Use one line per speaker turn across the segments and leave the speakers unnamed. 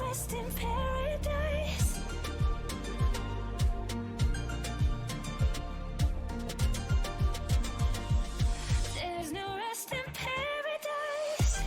rest in paradise. There's no rest in paradise.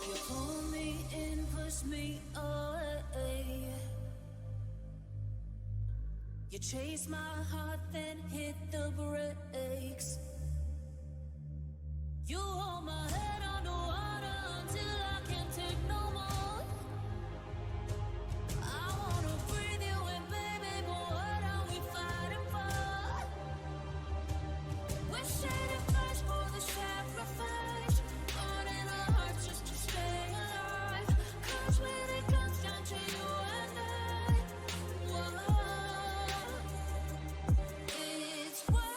You pull me in, push me away. You chase my heart, then hit the brakes. You hold my head underwater until I can't take no more. I wanna breathe you in, baby, but what are we fighting for? We're shading first for the sacrifice, burning our hearts just to stay alive. 'Cause when it comes down to you and I, whoa, it's wild.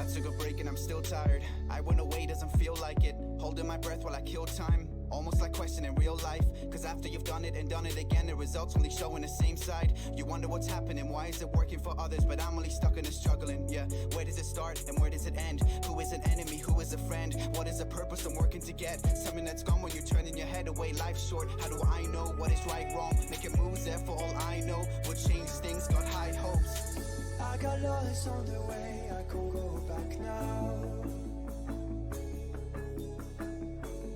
I took a break and I'm still tired. I went away, doesn't feel like it. Holding my breath while I kill time. Almost like questioning real life. Cause after you've done it and done it again, the results only showing the same side. You wonder what's happening, why is it working for others, but I'm only stuck in the struggling. Yeah, where does it start and where does it end? Who is an enemy, who is a friend? What is the purpose I'm working to get? Something that's gone when you're turning your head away. Life's short, how do I know what is right, wrong? Making moves there for all I know. What change things, got high hopes.
I got lost on the way, I can't go back now.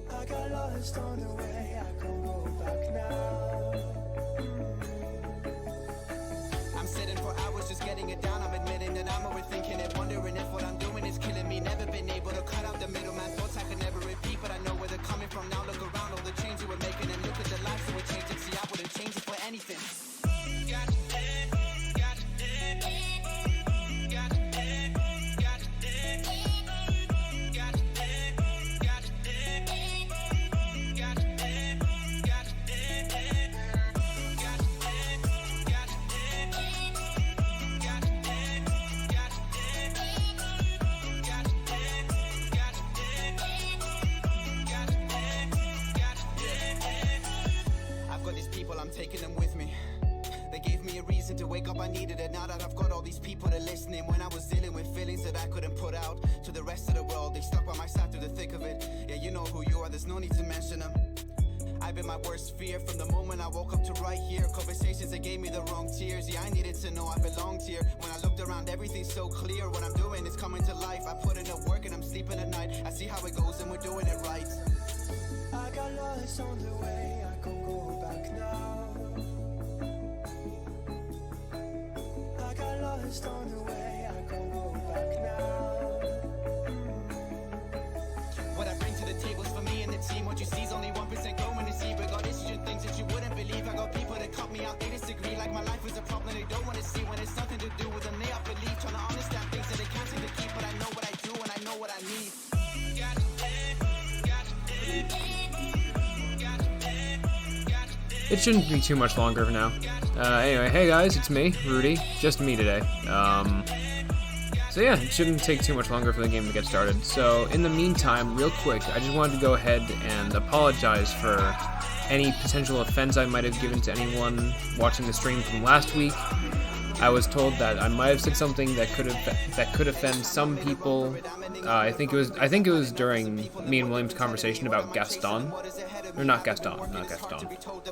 I got lost on the way, I can't go back now.
I'm sitting for hours just getting it down. I'm admitting that I'm overthinking it, wondering if what I'm doing is killing me. Never been able to cut out the middleman. Thoughts I could never repeat, but I know where they're coming from now. Look around, all the change you were making, and look at the lives that were changing. See, I wouldn't change it for anything. I'm taking them with me. They gave me a reason to wake up, I needed it. Now that I've got all these people that are listening, when I was dealing with feelings that I couldn't put out to the rest of the world, they stuck by my side through the thick of it. Yeah, you know who you are, there's no need to mention them. I've been my worst fear from the moment I woke up to right here. Conversations that gave me the wrong tears. Yeah, I needed to know I belonged here. When I looked around, everything's so clear. What I'm doing is coming to life. I put in the work and I'm sleeping at night. I see how it goes and we're doing it right.
I got lost on the way, I can't go back now. I got lost on the way, I can't go back now.
What I bring to the table's for me and the team. What you see is only 1% going to see. But got issues and things that you wouldn't believe. I got people that cut me out, they disagree. Like my life was a problem they don't want to see. When it's nothing to do with them, they up believe. Trying to understand things that they can't seem to keep. But I know what I do and I know what I need.
It shouldn't be too much longer for now. Anyway, hey guys, it's me, Rudy. Just me today. So yeah, it shouldn't take too much longer for the game to get started. So in the meantime, real quick, I just wanted to go ahead and apologize for any potential offense I might have given to anyone watching the stream from last week. I was told that I might have said something that could offend some people. I think it was during me and William's conversation about Gaston. Or not Gaston.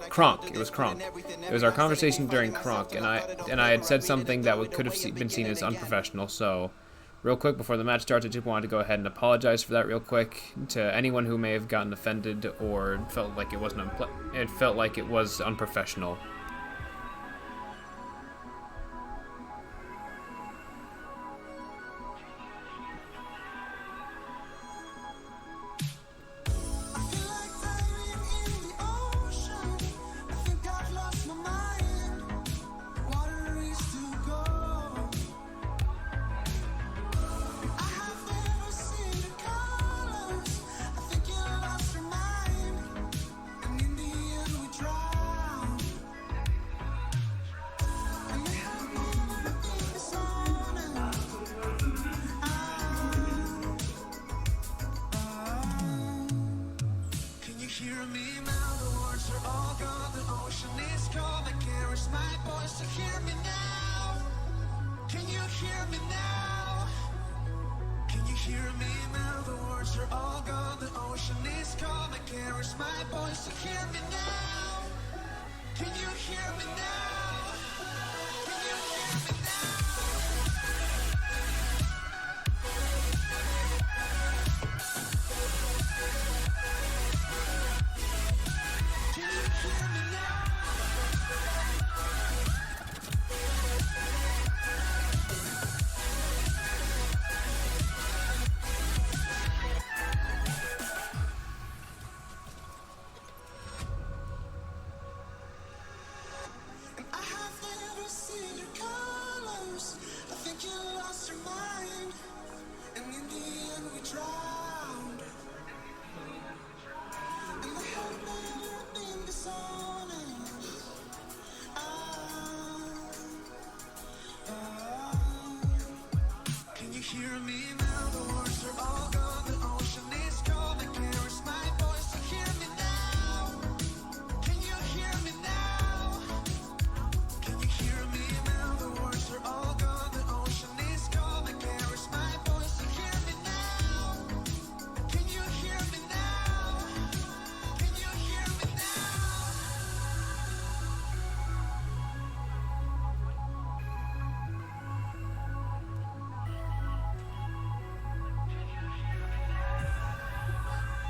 Kronk. It was Kronk. It was our conversation during Kronk, and I had said something that could have been seen as unprofessional. So, real quick before the match starts, I just wanted to go ahead and apologize for that real quick to anyone who may have gotten offended or felt like it was unprofessional.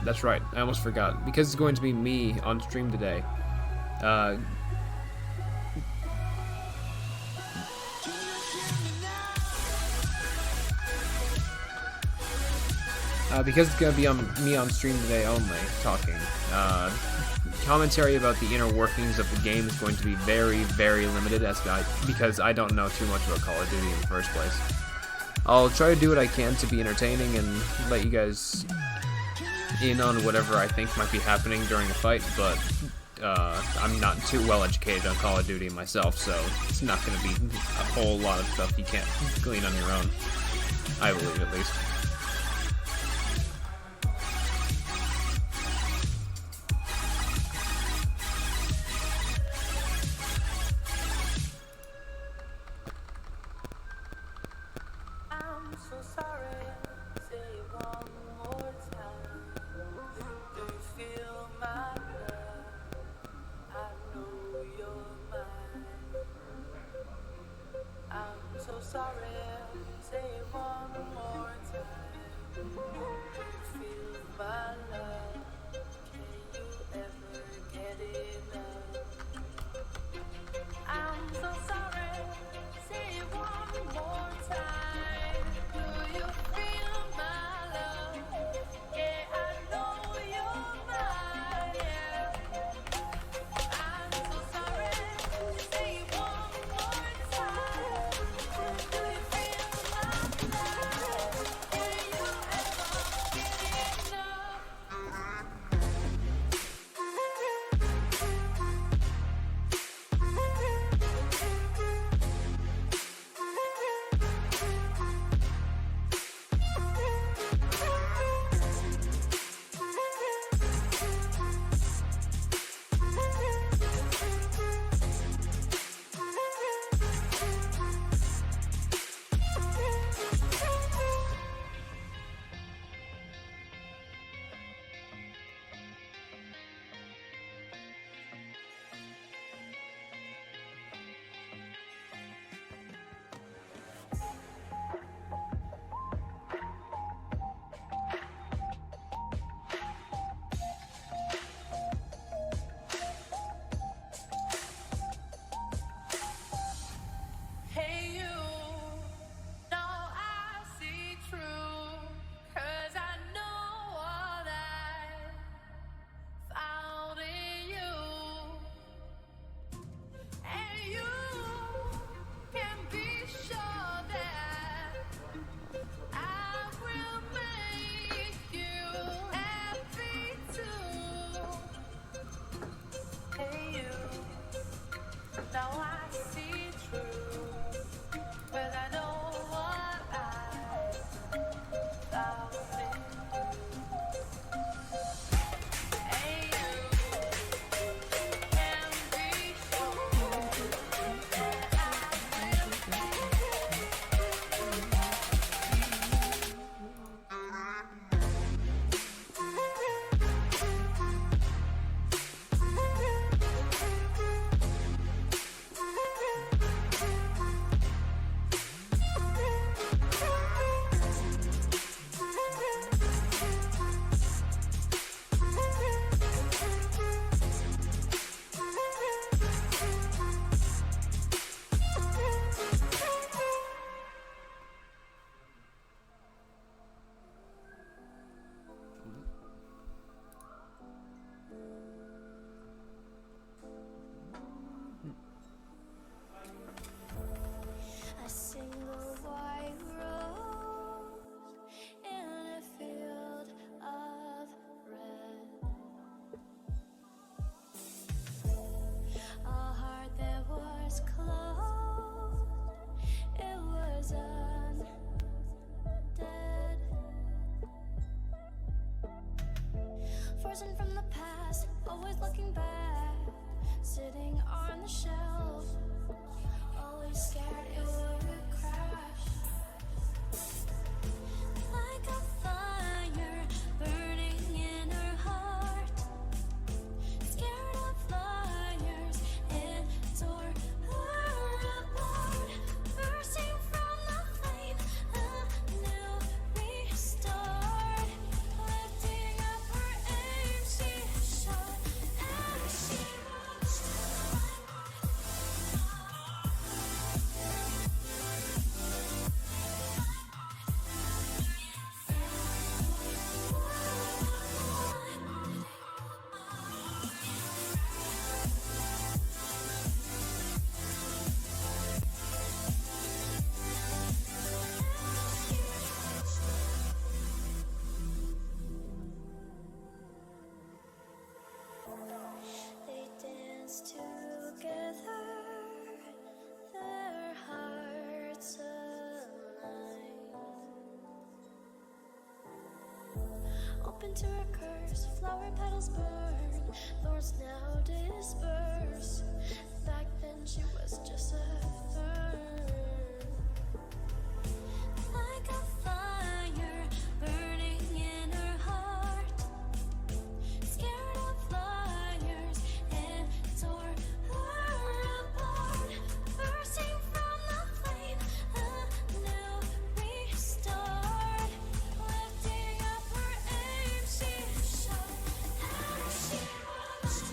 That's right, I almost forgot. Because it's going to be me on stream today. Because it's gonna be me on stream today only, talking. Commentary about the inner workings of the game is going to be very, very limited, because I don't know too much about Call of Duty in the first place. I'll try to do what I can to be entertaining and let you guys in on whatever I think might be happening during a fight, but I'm not too well educated on Call of Duty myself, so it's not going to be a whole lot of stuff you can't glean on your own. I believe, at least.
Frozen from the past, always looking back, sitting on the shelf, always scared it would crash. Like a fire burning in her heart, scared of flyers, it tore her apart, bursting from the flame, a new restart, lifting up her into her curse. Flower petals burn, thorns now disperse. Back then she was just a fern. Like a fire burning in her heart. Scared of liars and tore her apart. Bursting from the flame, a new restart. Lifting up her aim, she shot and she watched.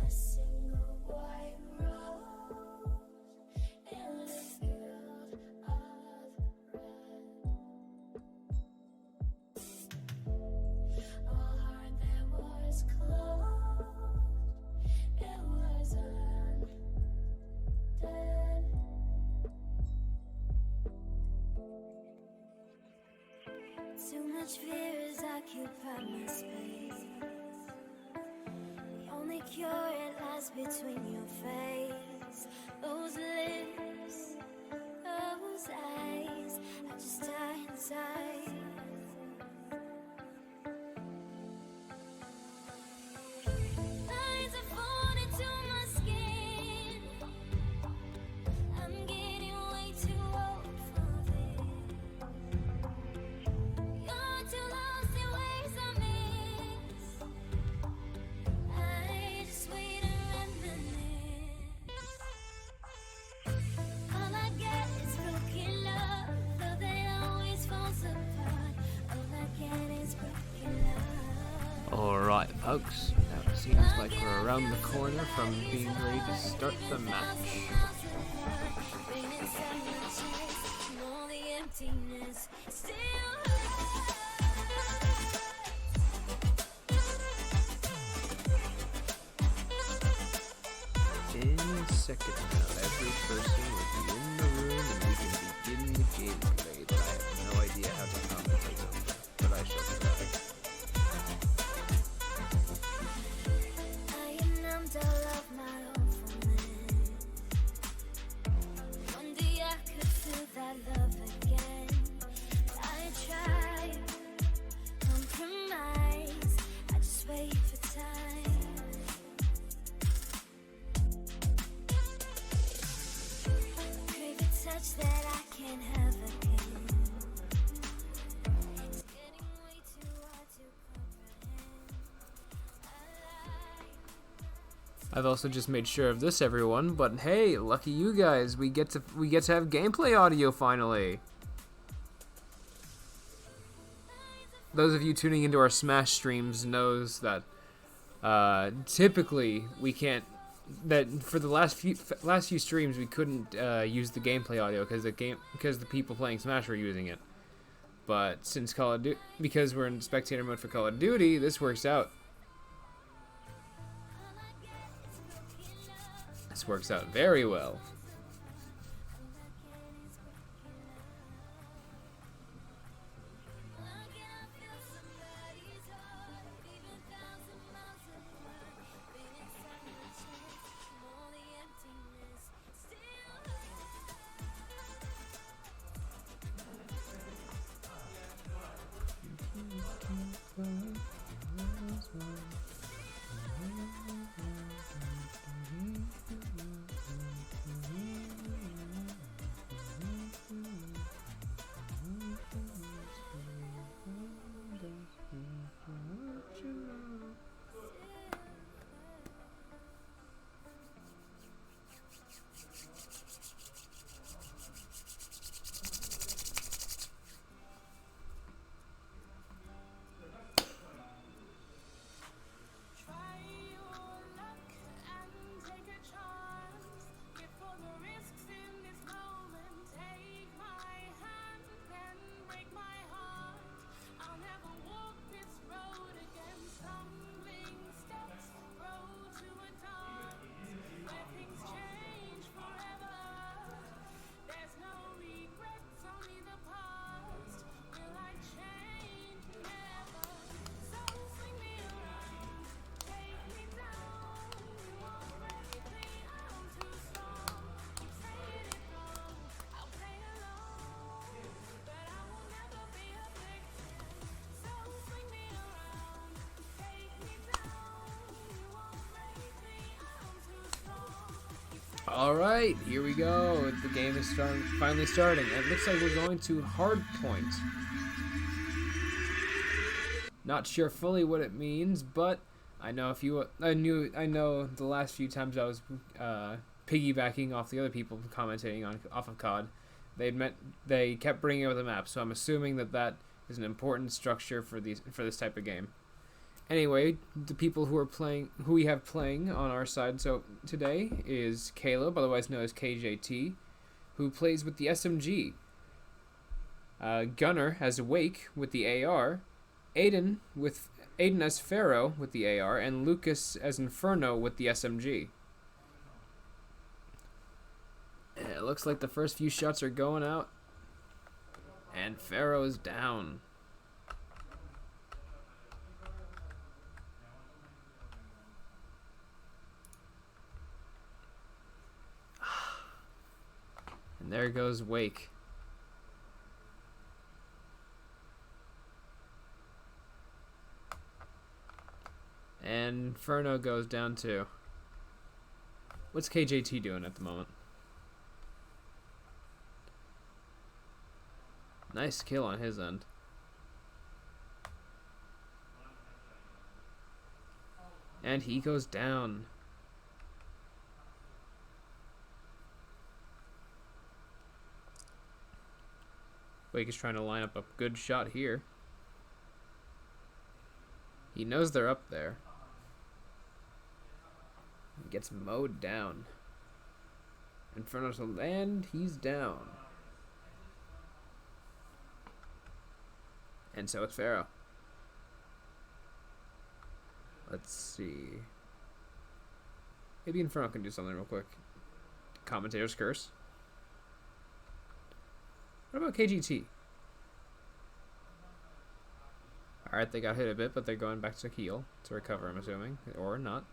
A single white rose in a field of red. A heart that was closed, it was undead. Too much fear has occupied my space. The only cure, it lies between your face. Those lips, those eyes, I just die inside. Lines are falling into my skin. I'm getting way too old for this. You're too lost in ways I miss. I just wait and reminisce. All I get is broken love, though that always falls apart. All I get is broken love.
Alright, folks. Now it seems like we're around the corner from being ready to start the match.
Rain inside my chest, and all the emptiness still
In a second now, every person will be in the room and we can begin the gameplay. I have no idea how to commentate on that, but I shall try.
I am numbed, I love my awfulness. One day I could feel that love again. I try, compromise, I just wait for time. Crave a touch that I can't have again. It's getting way too hard to comprehend.
I've also just made sure of this, everyone, but hey, lucky you guys, we get to have gameplay audio finally. Those of you tuning into our Smash streams knows that typically we can't. That for the last few streams we couldn't use the gameplay audio because the people playing Smash were using it. But since because we're in spectator mode for Call of Duty, this works out. This works out very well. Alright, here we go. The game is finally starting. It looks like we're going to hard point. Not sure fully what it means, but I know I know the last few times I was piggybacking off the other people commentating off of COD, they kept bringing up the map, so I'm assuming that is an important structure for this type of game. Anyway, the people who we have playing on our side so today is Caleb, otherwise known as KJT, who plays with the SMG. Gunner has Wake with the AR, Aiden as Pharaoh with the AR, and Lucas as Inferno with the SMG. It looks like the first few shots are going out, and Pharaoh is down. And there goes Wake. And Inferno goes down too. What's KJT doing at the moment? Nice kill on his end. And he goes down. Wake is trying to line up a good shot here. He knows they're up there. He gets mowed down. Inferno's to land, he's down. And so is Pharaoh. Let's see. Maybe Inferno can do something real quick. Commentator's curse. What about KGT? Alright, they got hit a bit, but they're going back to heal to recover, I'm assuming. Or not.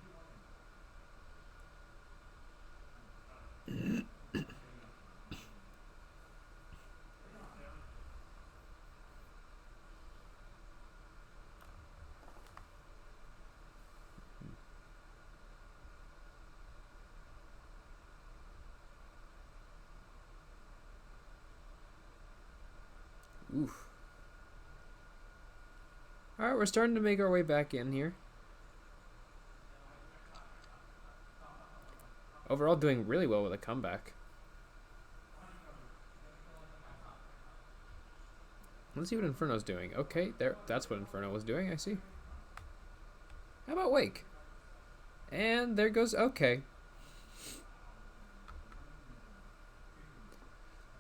Oof. Alright, we're starting to make our way back in here. Overall, doing really well with a comeback. Let's see what Inferno's doing. Okay, that's what Inferno was doing, I see. How about Wake? And there goes okay.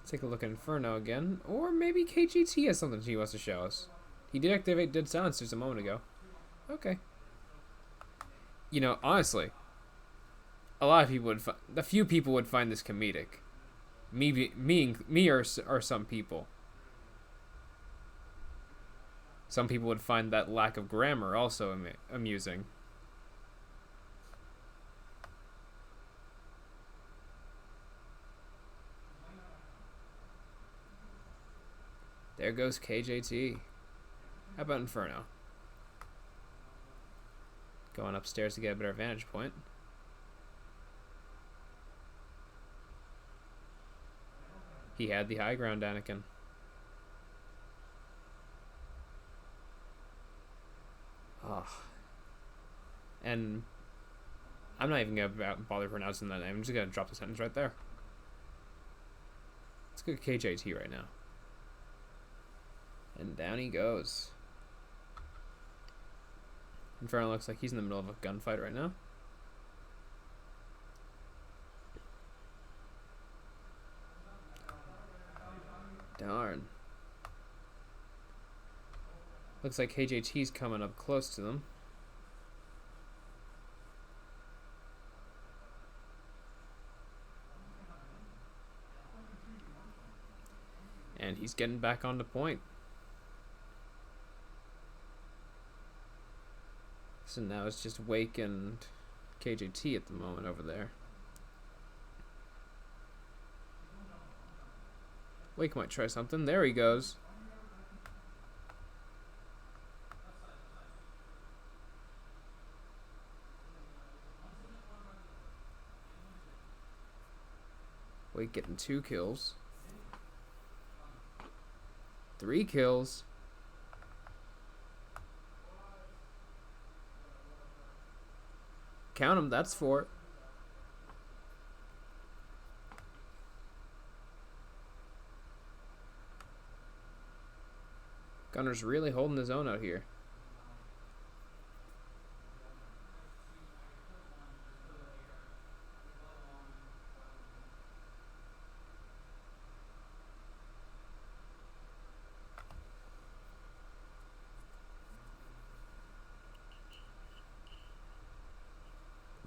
Take a look at Inferno again. Or maybe KGT has something he wants to show us. He did activate Dead Silence just a moment ago. Okay. You know, honestly, a few people would find this comedic. Me or some people. Some people would find that lack of grammar also amusing. There goes KJT. How about Inferno? Going upstairs to get a better vantage point. He had the high ground, Anakin. Oh. And I'm not even going to bother pronouncing that name. I'm just going to drop the sentence right there. Let's go KJT right now. And down he goes. Inferno looks like he's in the middle of a gunfight right now. Darn. Looks like KJT's coming up close to them. And he's getting back on the point. So now it's just Wake and KJT at the moment over there. Wake might try something. There he goes. Wake getting 2 kills. 3 kills. Count them, that's 4. Gunner's really holding his own out here.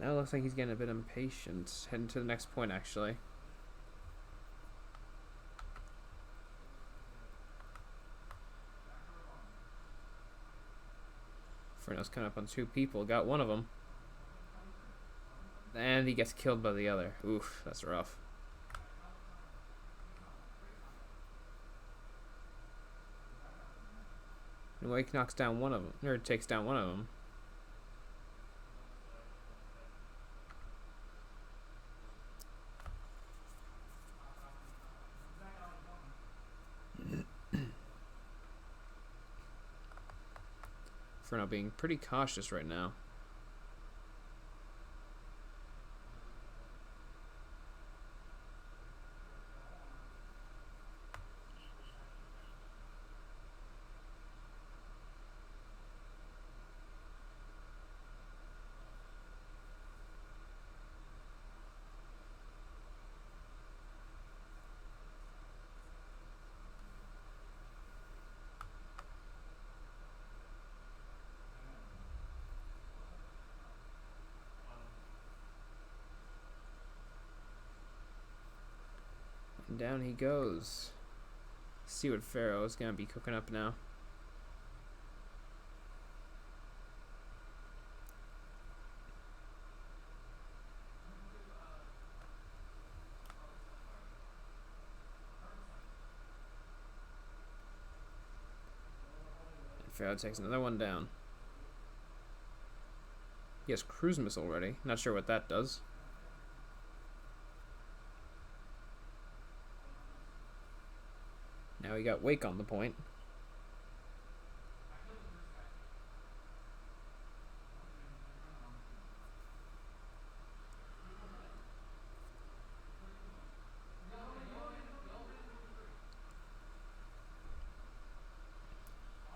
Now it looks like he's getting a bit impatient. Heading to the next point, actually. Fernand's coming up on 2 people. Got one of them. And he gets killed by the other. Oof, that's rough. And Wake knocks down one of them. Or takes down one of them. Fernand being pretty cautious right now. And down he goes. See what Pharaoh is gonna be cooking up now. And Pharaoh takes another one down. He has cruise missile ready. Not sure what that does. Now we got Wake on the point.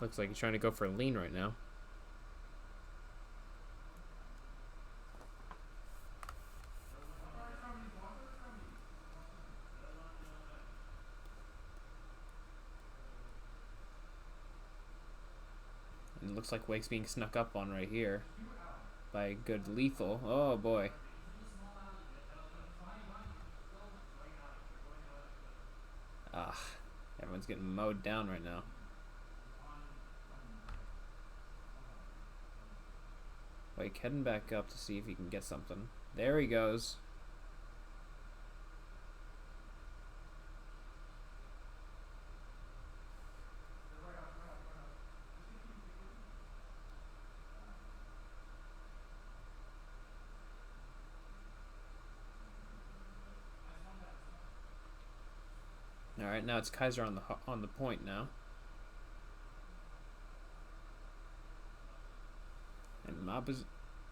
Looks like he's trying to go for a lean right now. And it looks like Wake's being snuck up on right here by a good lethal. Oh boy. Ah, everyone's getting mowed down right now. Wake heading back up to see if he can get something. There he goes. All right, now it's Kaiser on the point now.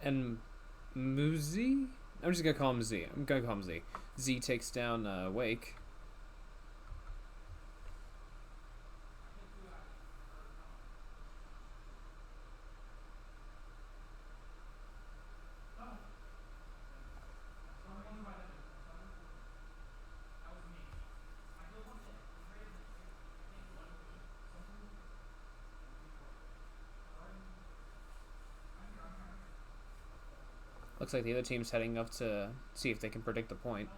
And Muzi? I'm just gonna call him Z. I'm gonna call him Z. Z takes down Wake. Looks like the other team's heading up to see if they can predict the point.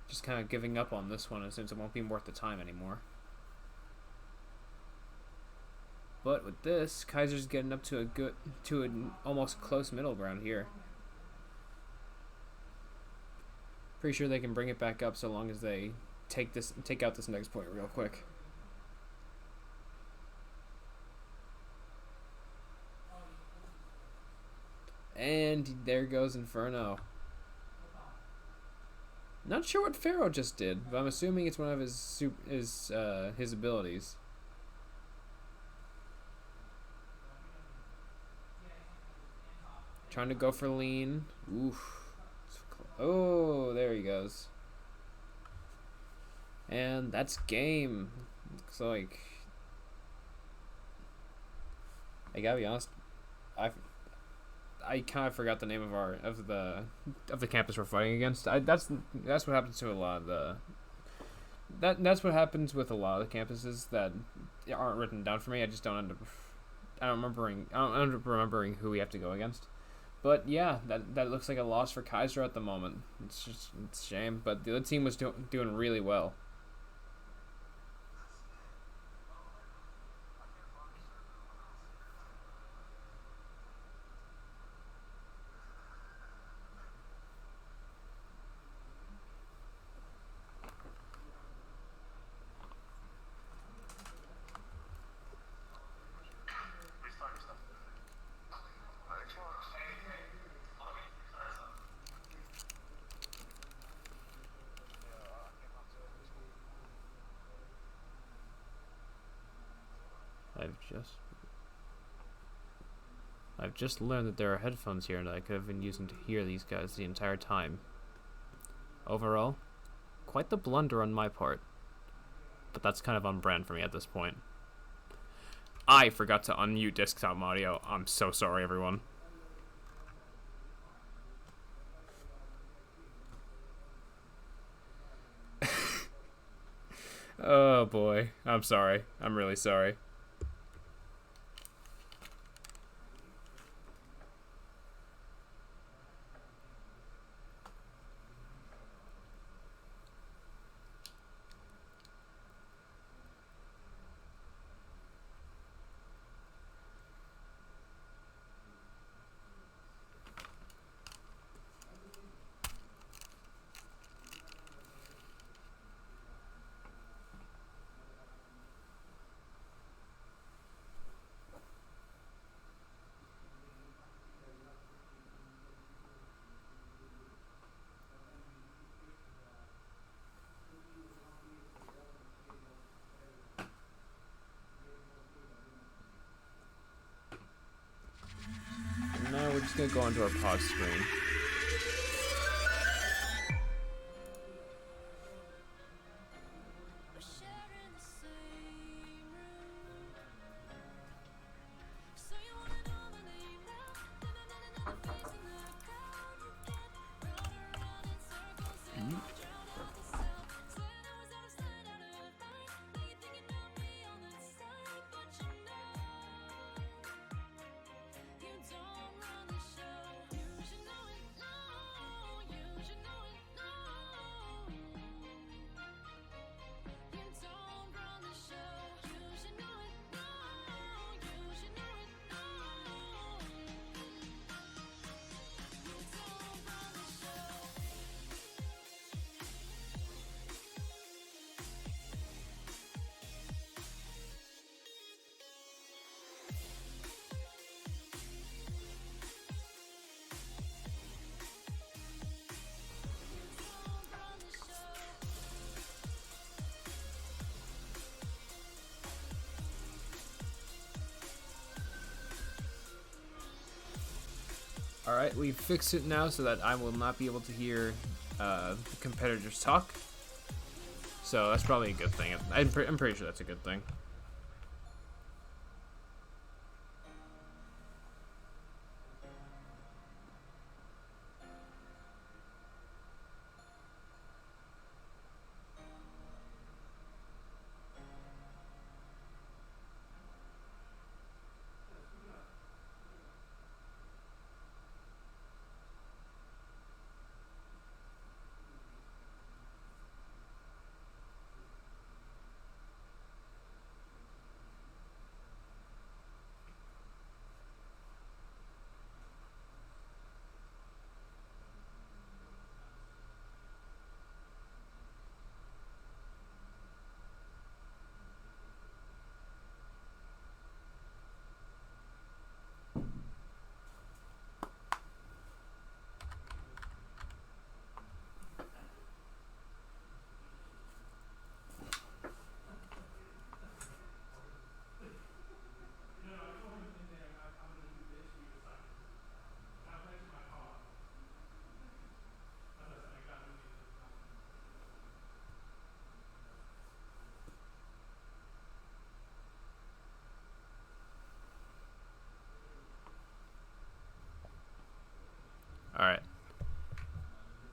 Just kind of giving up on this one since it won't be worth the time anymore. But with this, Kaiser's getting up to an almost close middle ground here. Pretty sure they can bring it back up so long as they take out this next point real quick. And And there goes Inferno. Not sure what Pharaoh just did, but I'm assuming it's one of his abilities. Trying to go for lean. Oof. Oh, there he goes. And that's game. Looks like, I gotta be honest, I kind of forgot the name of the campus we're fighting against. That's what happens to a lot of the that's what happens with a lot of the campuses that aren't written down for me. I just don't end up remembering who we have to go against. But yeah, that looks like a loss for Kaiser at the moment. It's a shame, but the other team was doing really well. I've just learned that there are headphones here that I could have been using to hear these guys the entire time. Overall, quite the blunder on my part. But that's kind of on brand for me at this point. I forgot to unmute desktop audio. I'm so sorry, everyone. Oh boy, I'm sorry. I'm really sorry. Now we're just gonna go onto our pause screen.
We're sharing the same room. So you wanna know my name now? Living in another face in the crowd. You get run around in circles and you drown out the sound. Swear I was out of sight, out of mind. Now you're thinking about me on the side, but you don't run the show. You should know it, no. You should know it, no. You don't run the show. You should know it, no. You should know it, no. You don't run the show. Don't run the show.
Alright, we fixed it now so that I will not be able to hear the competitors talk. So that's probably a good thing. I'm pretty sure that's a good thing.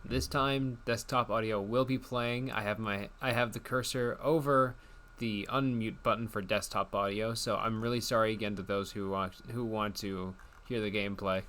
This time, desktop audio will be playing. I have the cursor over the unmute button for desktop audio, so I'm really sorry again to those who want to hear the gameplay.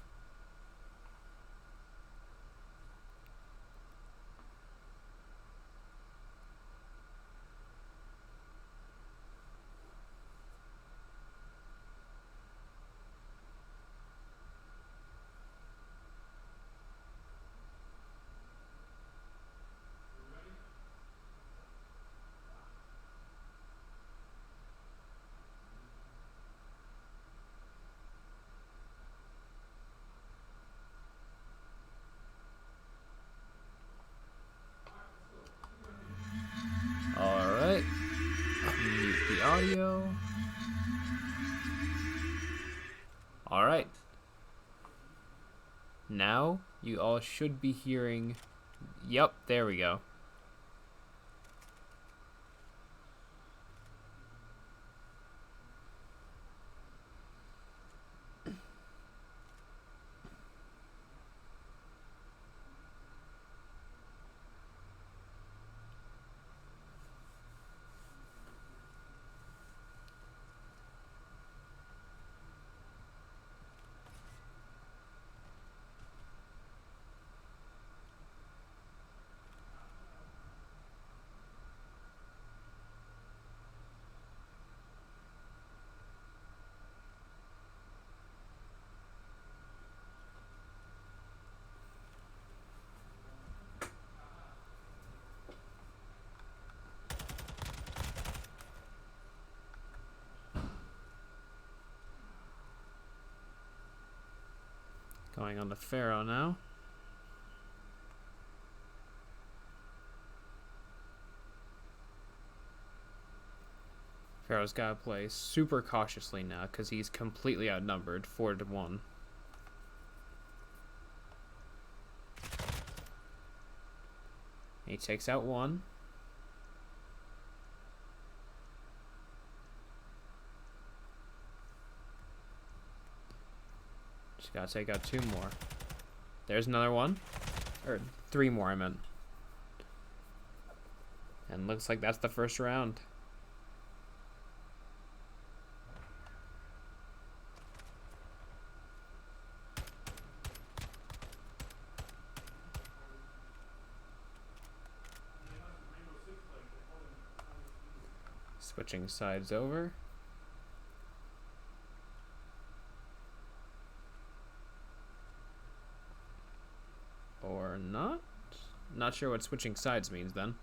Alright, mute the audio. Alright. Now, you all should be hearing... Yep, there we go. Going on to Pharaoh now. Pharaoh's got to play super cautiously now because he's completely outnumbered, 4-1. He takes out one. Just gotta take out 2 more. There's another one. Or 3 more, I meant. And looks like that's the first round. Switching sides over. Or not? Not sure what switching sides means then.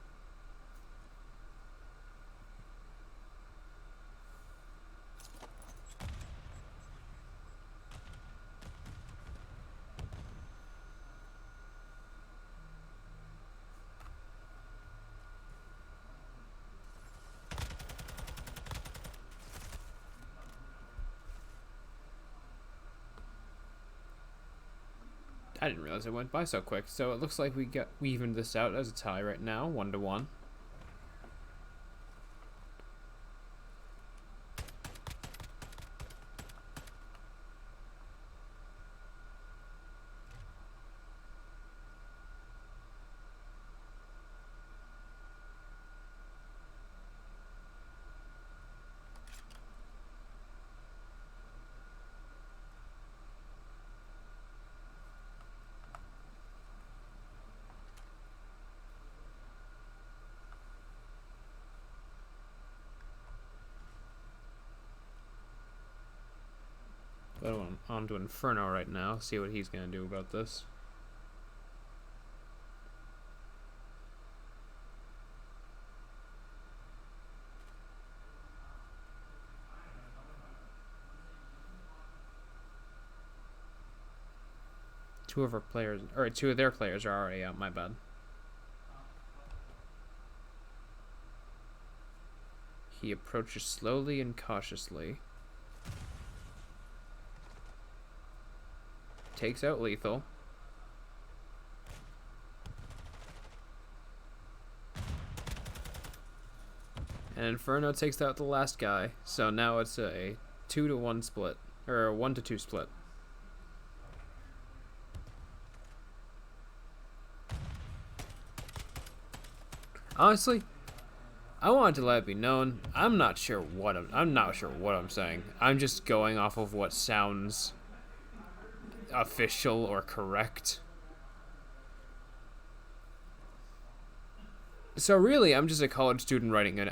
I didn't realize it went by so quick. So it looks like we evened this out as a tie right now, 1-1. Go on to Inferno right now, see what he's going to do about this. Two of their players are already out, my bad. He approaches slowly and cautiously. Takes out lethal. And Inferno takes out the last guy. So now it's a 2-1 split. Or a 1-2 split. Honestly, I wanted to let it be known. I'm not sure what I'm saying. I'm just going off of what sounds official or correct. So really, I'm just a college student writing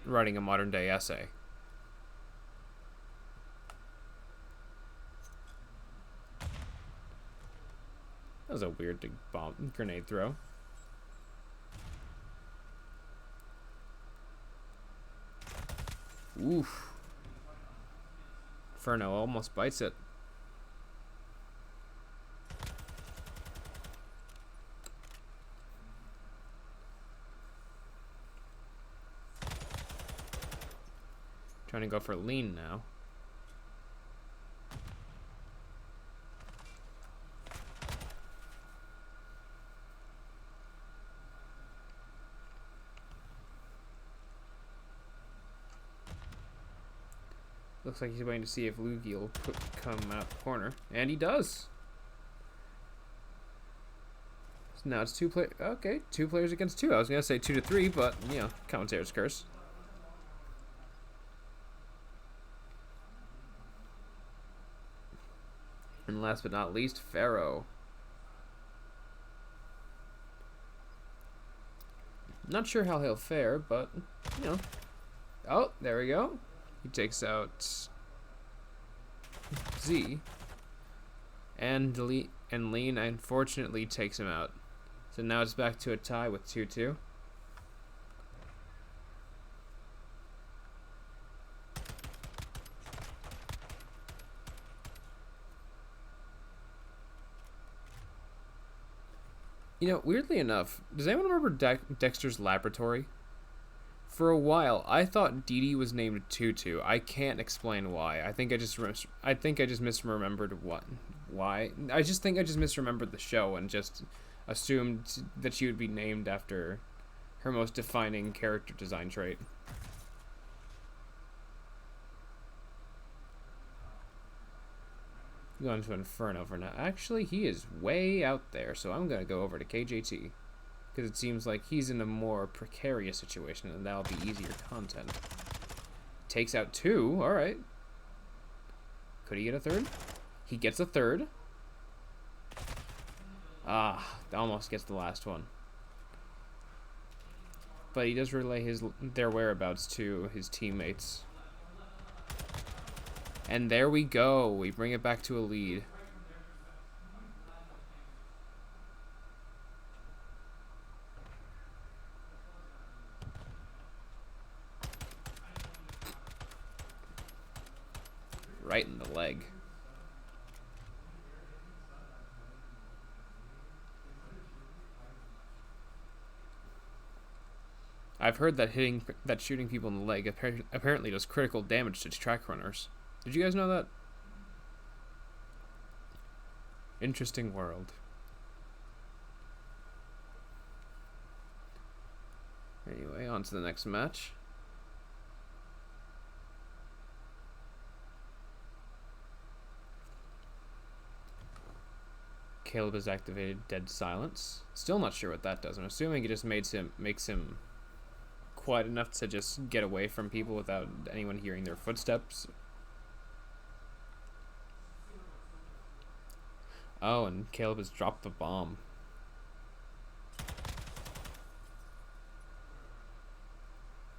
writing a modern day essay. That was a weird grenade throw. Oof. Inferno almost bites it. Trying to go for lean now. Looks like he's waiting to see if Lugi will come out the corner. And he does. So now it's two players against two. I was going to say 2 to 3, but, you know, commentator's curse. And last but not least, Pharaoh. Not sure how he'll fare, but, you know. Oh, there we go. He takes out Z. And Lean unfortunately takes him out. So now it's back to a tie with 2-2. You know, weirdly enough, does anyone remember Dexter's Laboratory? For a while, I thought Dee Dee was named Tutu. I can't explain why. I think I just misremembered why. I just think I just misremembered the show and just assumed that she would be named after her most defining character design trait. Going to Inferno for now. Actually, he is way out there, so I'm going to go over to KJT. Because it seems like he's in a more precarious situation, and that'll be easier content. Takes out 2, alright. Could he get a third? He gets a third. Ah, almost gets the last one. But he does relay their whereabouts to his teammates. And there we go. We bring it back to a lead. Right in the leg. I've heard that shooting people in the leg apparently does critical damage to track runners. Did you guys know that? Interesting world. Anyway, on to the next match. Caleb has activated Dead Silence. Still not sure what that does. I'm assuming it just makes him quiet enough to just get away from people without anyone hearing their footsteps. Oh, and Caleb has dropped the bomb.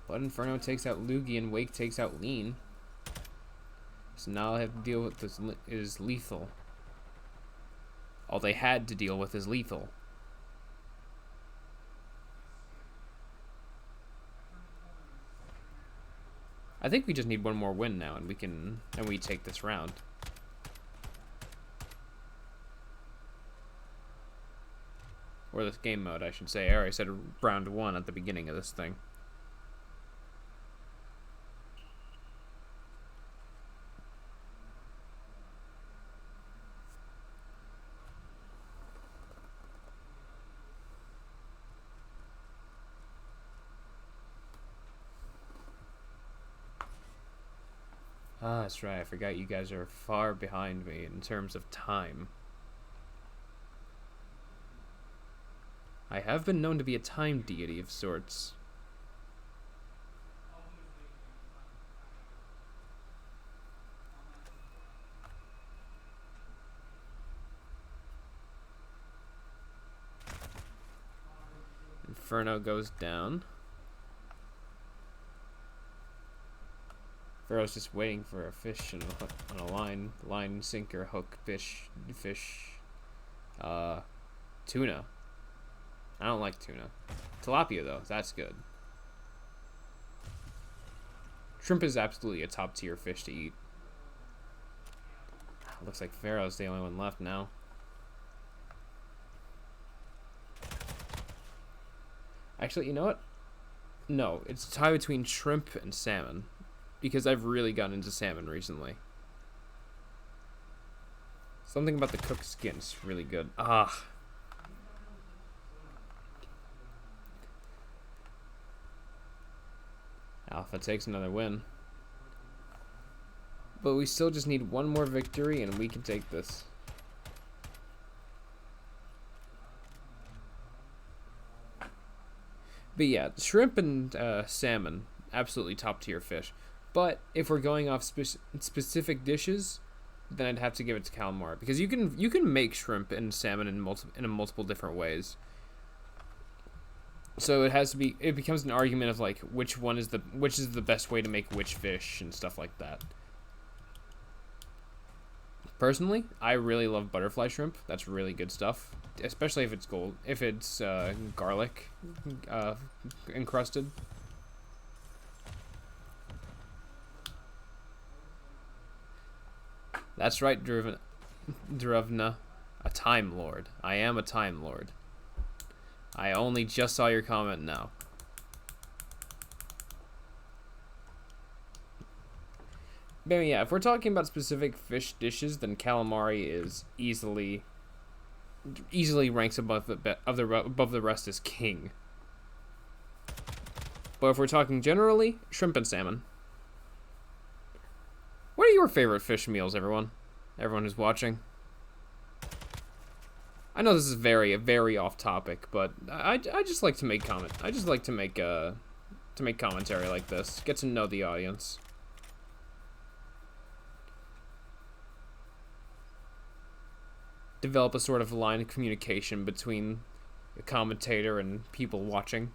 But Inferno takes out Lugi and Wake takes out Lean. So now I have to deal with this is lethal. All they had to deal with is lethal. I think we just need one more win now, and we take this round. Or this game mode, I should say. I already said round 1 at the beginning of this thing. Ah, that's right. I forgot you guys are far behind me in terms of time. I have been known to be a time deity of sorts. Inferno goes down. Pharaoh's just waiting for a fish on a line, sinker, hook, fish, tuna. I don't like tuna. Tilapia though, that's good. Shrimp is absolutely a top tier fish to eat. Looks like Pharaoh's the only one left now. Actually, you know what? No, it's a tie between shrimp and salmon, because I've really gotten into salmon recently. Something about the cooked skin's really good. Ah. Alpha takes another win. But we still just need one more victory and we can take this. But yeah, shrimp and salmon, absolutely top tier fish. But if we're going off specific dishes, then I'd have to give it to calamari, because you can make shrimp and salmon in multiple different ways. So it becomes an argument of like which is the best way to make which fish and stuff like that. Personally, I really love butterfly shrimp. That's really good stuff, especially if it's garlic encrusted. That's right, Druvna, a Time Lord. I am a Time Lord. I only just saw your comment now. But yeah, if we're talking about specific fish dishes, then calamari is easily ranks above the rest as king. But if we're talking generally, shrimp and salmon. What are your favorite fish meals, everyone? Everyone who's watching. I know this is very off topic, but I just like to make comment. I just like to make commentary like this. Get to know the audience. Develop a sort of line of communication between the commentator and people watching.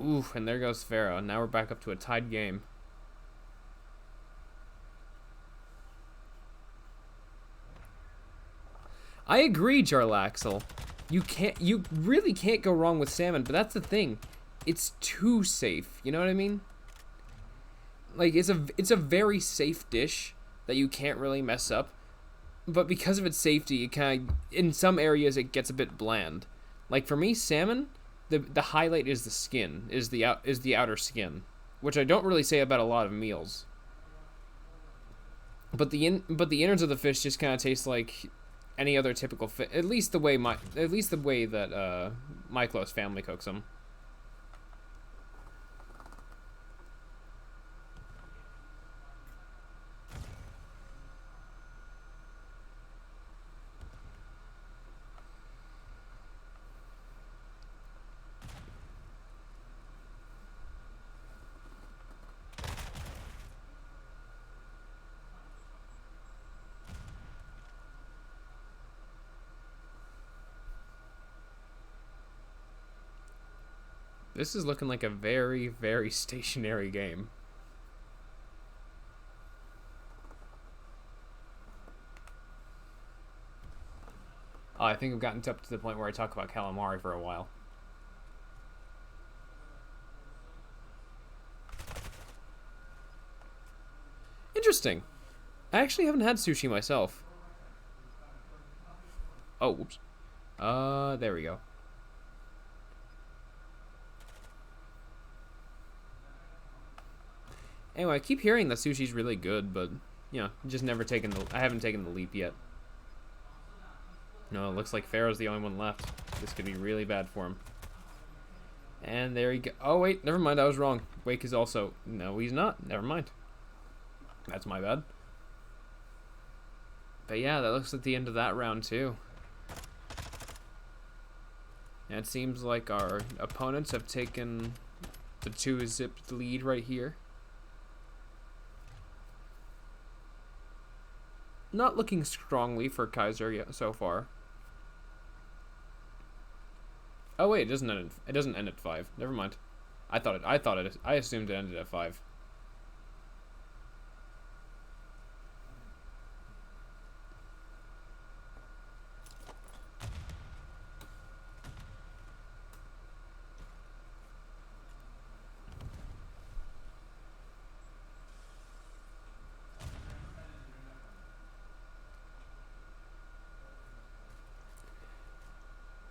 Ooh, and there goes Pharaoh. Now we're back up to a tied game. I agree, Jarlaxle. You really can't go wrong with salmon, but that's the thing. It's too safe. You know what I mean? Like it's a very safe dish that you can't really mess up, but because of its safety, it kind of, in some areas it gets a bit bland. Like for me, salmon, the highlight is the skin, is the outer skin, which I don't really say about a lot of meals. But the innards of the fish just kind of taste like any other typical fish, at least the way that my close family cooks them. This is looking like a very stationary game. Oh, I think I've gotten up to the point where I talk about calamari for a while. Interesting. I actually haven't had sushi myself. Oh, whoops. There we go. Anyway, I keep hearing that sushi's really good, but you know, just never taken I haven't taken the leap yet. No, it looks like Pharaoh's the only one left. This could be really bad for him. And there he go. Oh wait, never mind, I was wrong. Wake is also, no, he's not. Never mind. That's my bad. But yeah, that looks like the end of that round too. And it seems like our opponents have taken the 2-zip lead right here. Not looking strongly for Kaiser yet so far. Oh wait, it doesn't end at 5. Never mind. I assumed it ended at 5.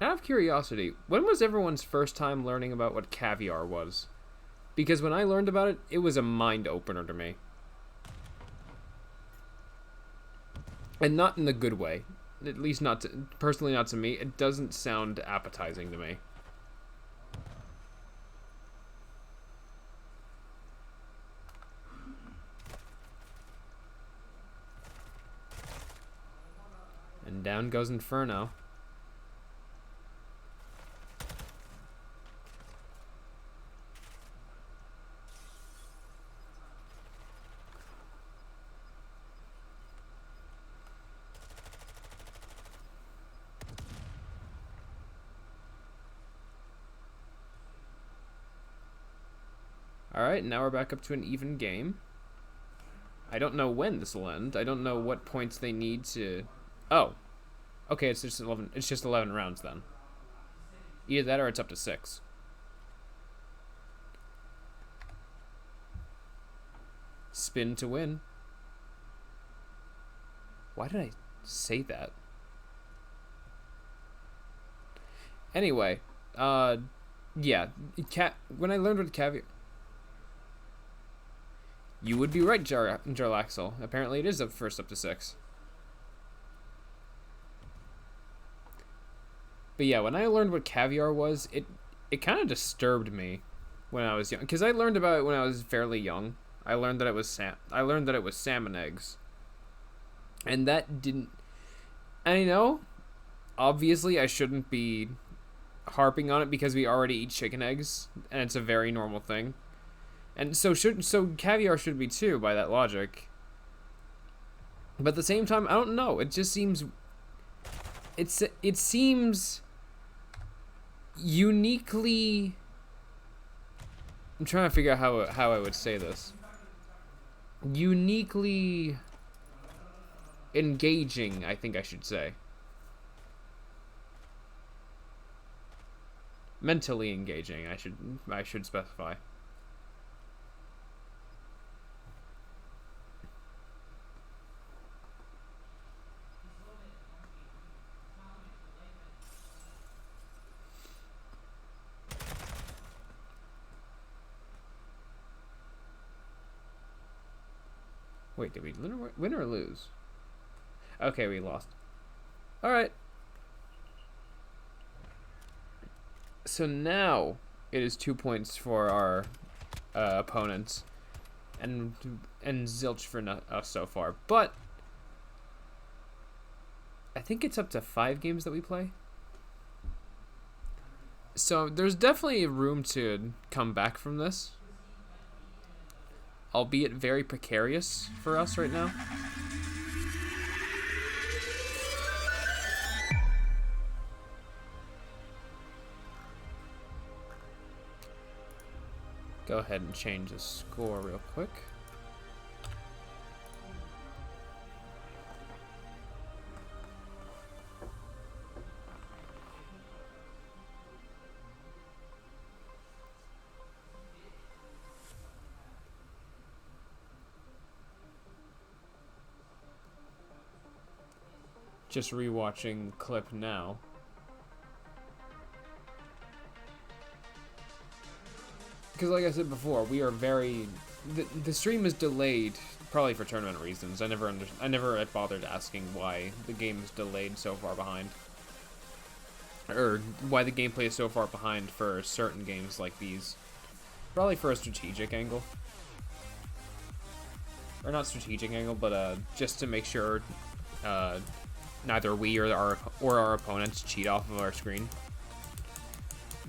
Out of curiosity, when was everyone's first time learning about what caviar was? Because when I learned about it, it was a mind opener to me. And not in the good way. At least not to, personally not to me. It doesn't sound appetizing to me. And down goes Inferno. Alright, now we're back up to an even game. I don't know when this will end. I don't know what points they need to... Oh. Okay, it's just 11 rounds then. Either that or it's up to 6. Spin to win. Why did I say that? Anyway, yeah, when I learned what caviar... You would be right, Jarlaxle. Apparently it is up first up to 6. But yeah, when I learned what caviar was, it kind of disturbed me when I was young, because I learned about it when I was fairly young. I learned that it was salmon eggs. And that didn't... And I know, obviously I shouldn't be harping on it because we already eat chicken eggs, and it's a very normal thing. And so caviar should be too, by that logic. But at the same time, I don't know. It just seems... It seems uniquely... I'm trying to figure out how I would say this. Uniquely engaging, I think I should say. Mentally engaging, I should specify. Wait, did we win or lose? Okay, we lost. Alright. So now it is 2 points for our opponents. And zilch for us so far. But I think it's up to 5 games that we play. So there's definitely room to come back from this. Albeit very precarious for us right now. Go ahead and change the score real quick. Just rewatching clip now. Because like I said before, we are very... The stream is delayed, probably for tournament reasons. I never bothered asking why the game is delayed so far behind. Or why the gameplay is so far behind for certain games like these. Probably for a strategic angle. Or not strategic angle, but just to make sure neither we or our opponents cheat off of our screen.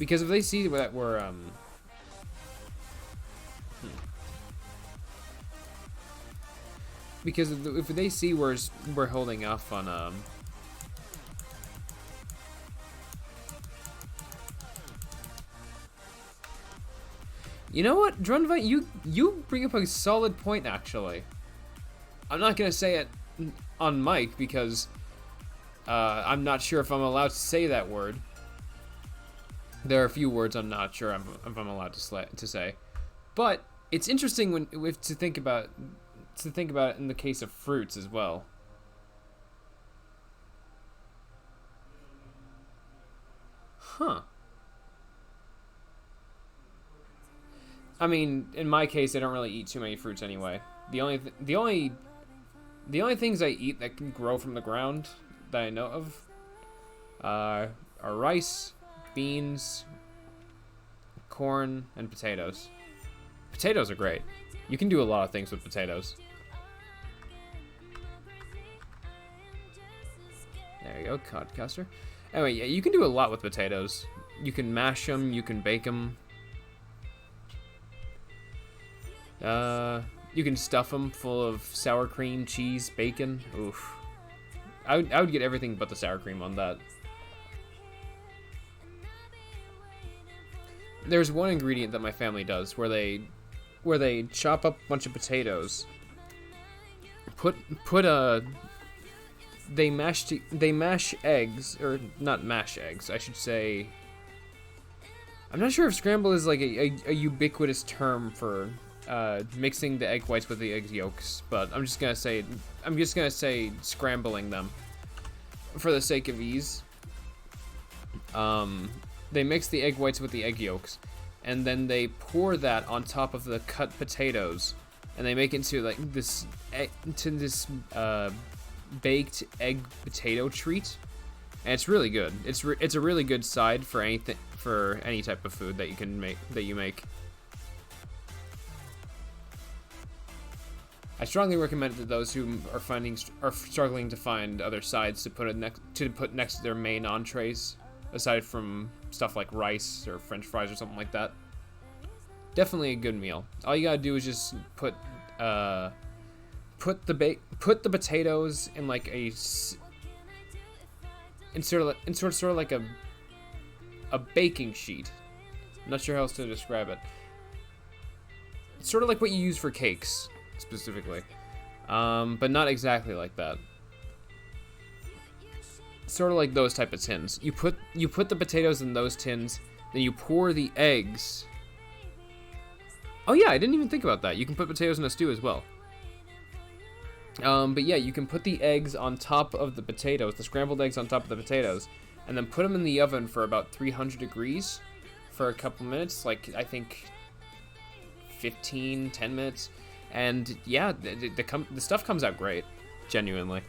Because if they see that we're because if they see we're holding off on you know what, Drunvite, you bring up a solid point actually. I'm not gonna say it on mic because I'm not sure if I'm allowed to say that word. There are a few words I'm not sure if I'm allowed to say, but it's interesting to think about it in the case of fruits as well. Huh. I mean, in my case, I don't really eat too many fruits anyway. The only things I eat that can grow from the ground that I know of are rice, beans, corn, and potatoes. Potatoes are great. You can do a lot of things with potatoes. There you go, Codcaster. Anyway, yeah, you can do a lot with potatoes. You can mash them, you can bake them. You can stuff them full of sour cream, cheese, bacon. Oof. I would get everything but the sour cream on that. There's one ingredient that my family does where they chop up a bunch of potatoes. They mash eggs, or not mash eggs, I should say. I'm not sure if scramble is like a ubiquitous term for mixing the egg whites with the egg yolks, but I'm just gonna say scrambling them for the sake of ease. They mix the egg whites with the egg yolks, and then they pour that on top of the cut potatoes, and they make it into like this baked egg potato treat, and it's really good. It's a really good side for any type of food that you make. I strongly recommend it to those who are struggling to find other sides to put next to their main entrees, aside from stuff like rice or French fries or something like that. Definitely a good meal. All you gotta do is just put the potatoes in like sort of like a baking sheet. I'm not sure how else to describe it. It's sort of like what you use for cakes, specifically, but not exactly like that. Sort of like those type of tins. You put the potatoes in those tins, then you pour the eggs. Oh yeah, I didn't even think about that. You can put potatoes in a stew as well. But yeah, you can put the eggs on top of the potatoes, the scrambled eggs on top of the potatoes, and then put them in the oven for about 300 degrees for a couple minutes, like I think 10 minutes. And yeah, the stuff comes out great, genuinely.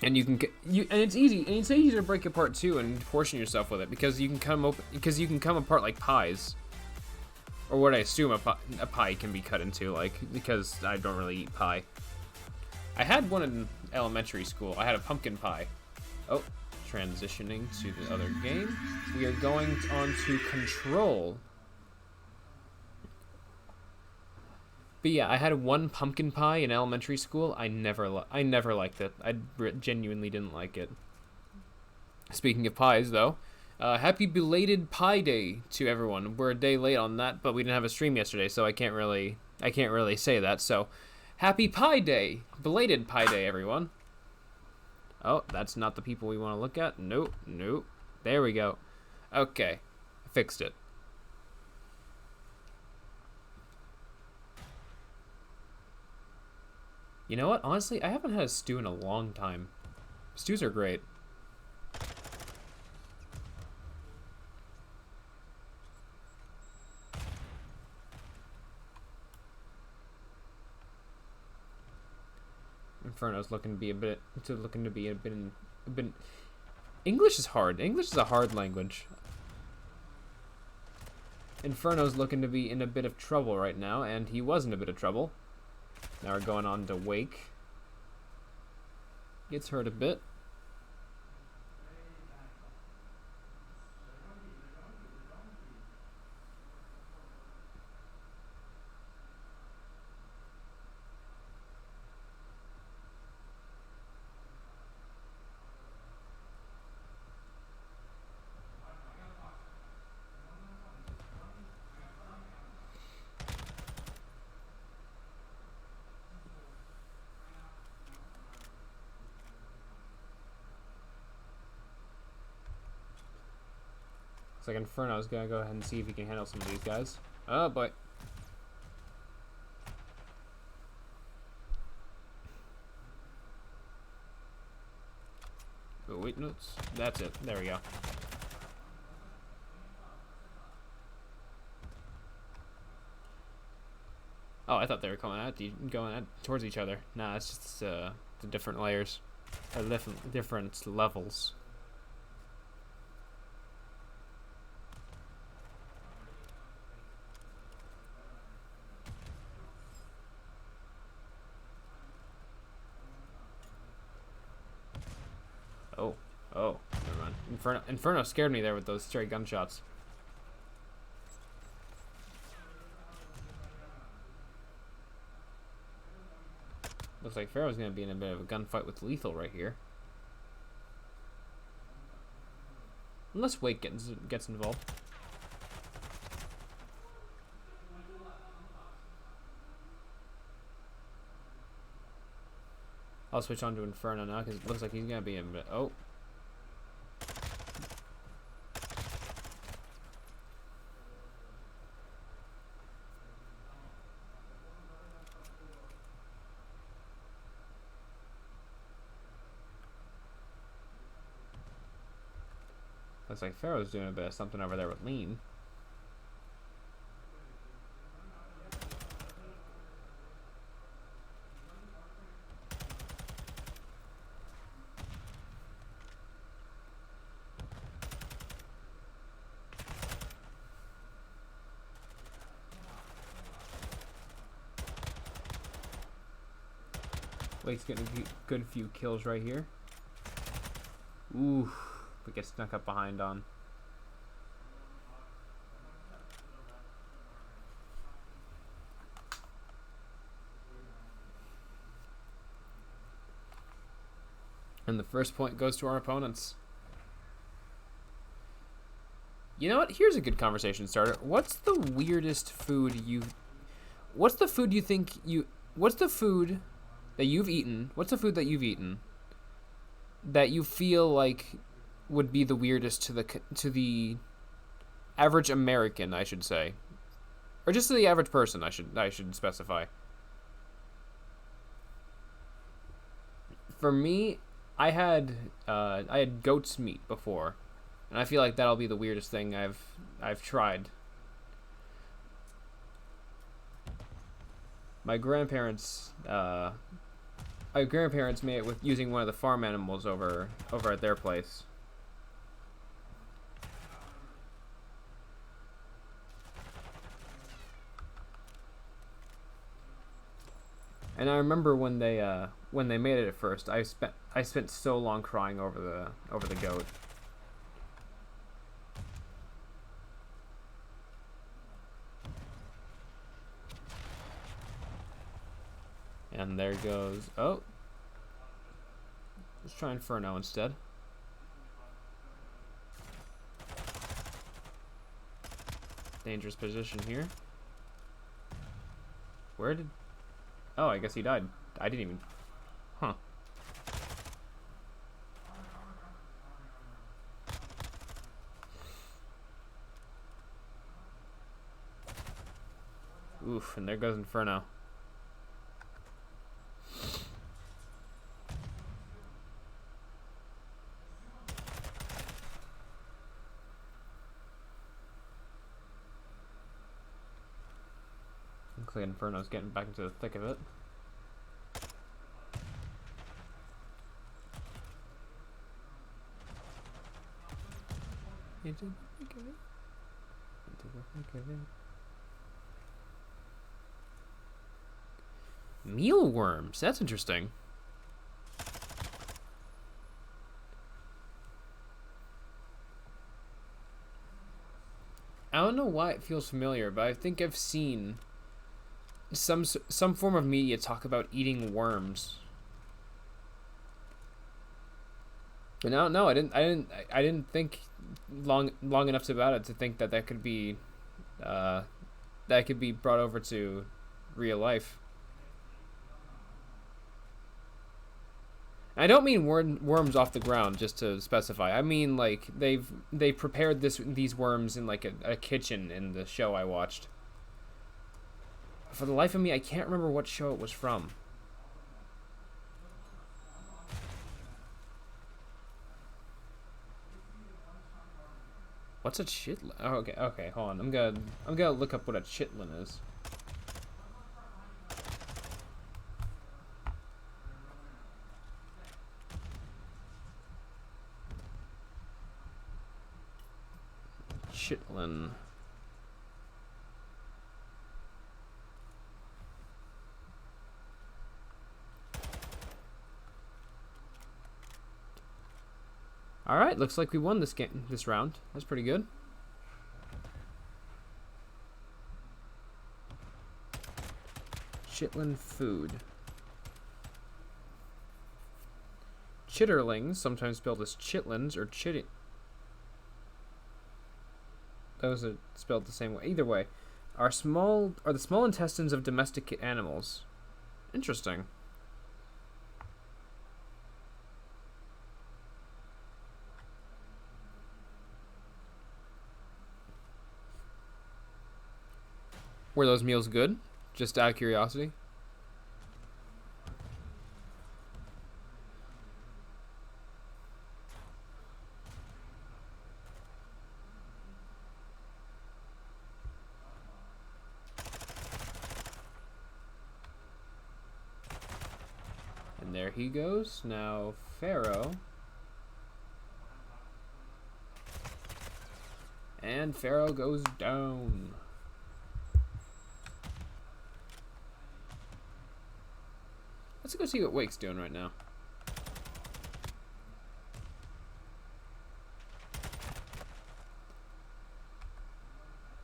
And and it's easy, and it's easy to break apart too and portion yourself with it because you can come apart like pies, or what I assume a pie can be cut into, like, because I don't really eat pie. I had one in elementary school. I had a pumpkin pie. Oh, transitioning to the other game, we are going on to Control. But yeah, I had one pumpkin pie in elementary school. I never liked it. I genuinely didn't like it. Speaking of pies, though, happy belated Pie Day to everyone. We're a day late on that, but we didn't have a stream yesterday, so I can't really say that. So, happy Pie Day, belated Pie Day, everyone. Oh, that's not the people we want to look at. Nope. There we go. Okay, I fixed it. You know what? Honestly, I haven't had a stew in a long time. Stews are great. Inferno's looking to be a bit. English is hard. English is a hard language. Inferno's looking to be in a bit of trouble right now, and he was in a bit of trouble. Now we're going on to Wake. Gets hurt a bit. Looks like Inferno's gonna go ahead and see if he can handle some of these guys. Oh boy. Oh wait, no, that's it. There we go. Oh, I thought they were going towards each other. Nah, it's just the different layers, or different levels. Oh, never mind. Inferno scared me there with those straight gunshots. Looks like Pharaoh's gonna be in a bit of a gunfight with Lethal right here. Unless Wake gets involved. I'll switch on to Inferno now because it looks like he's gonna be in a bit. Oh. Looks like Pharaoh's doing a bit of something over there with Lean. Wake's getting a good few kills right here. Ooh, but gets snuck up behind on. And the first point goes to our opponents. You know what? Here's a good conversation starter. What's the weirdest food What's the food that you've eaten? What's the food that you've eaten that you feel like would be the weirdest to the average American, I should say, or just to the average person? I should specify. For me, I had goat's meat before, and I feel like that'll be the weirdest thing I've tried. My grandparents made it with using one of the farm animals over at their place. And I remember when they made it at first, I spent so long crying over the goat. And there goes... Oh! Let's try Inferno instead. Dangerous position here. Where did... Oh, I guess he died. I didn't even... Huh. Oof, and there goes Inferno. Looks like Inferno's getting back into the thick of it. Into the thick of it. Into the thick of it. Mealworms. That's interesting. I don't know why it feels familiar, but I think I've seen some form of media talk about eating worms. But no, I didn't think long enough about it to think that could be brought over to real life. I don't mean worms off the ground, just to specify. I mean like they prepared these worms in like a kitchen in the show I watched. For the life of me, I can't remember what show it was from. What's a chitlin? Oh, okay, hold on. I'm gonna look up what a chitlin is. Chitlin. All right, looks like we won this round. That's pretty good. Chitlin food. Chitterlings, sometimes spelled as chitlins or chitty. Those are spelled the same way. Either way, are the small intestines of domestic animals. Interesting. Were those meals good? Just out of curiosity. And there he goes. Now Pharaoh. And Pharaoh goes down. Let's go see what Wake's doing right now.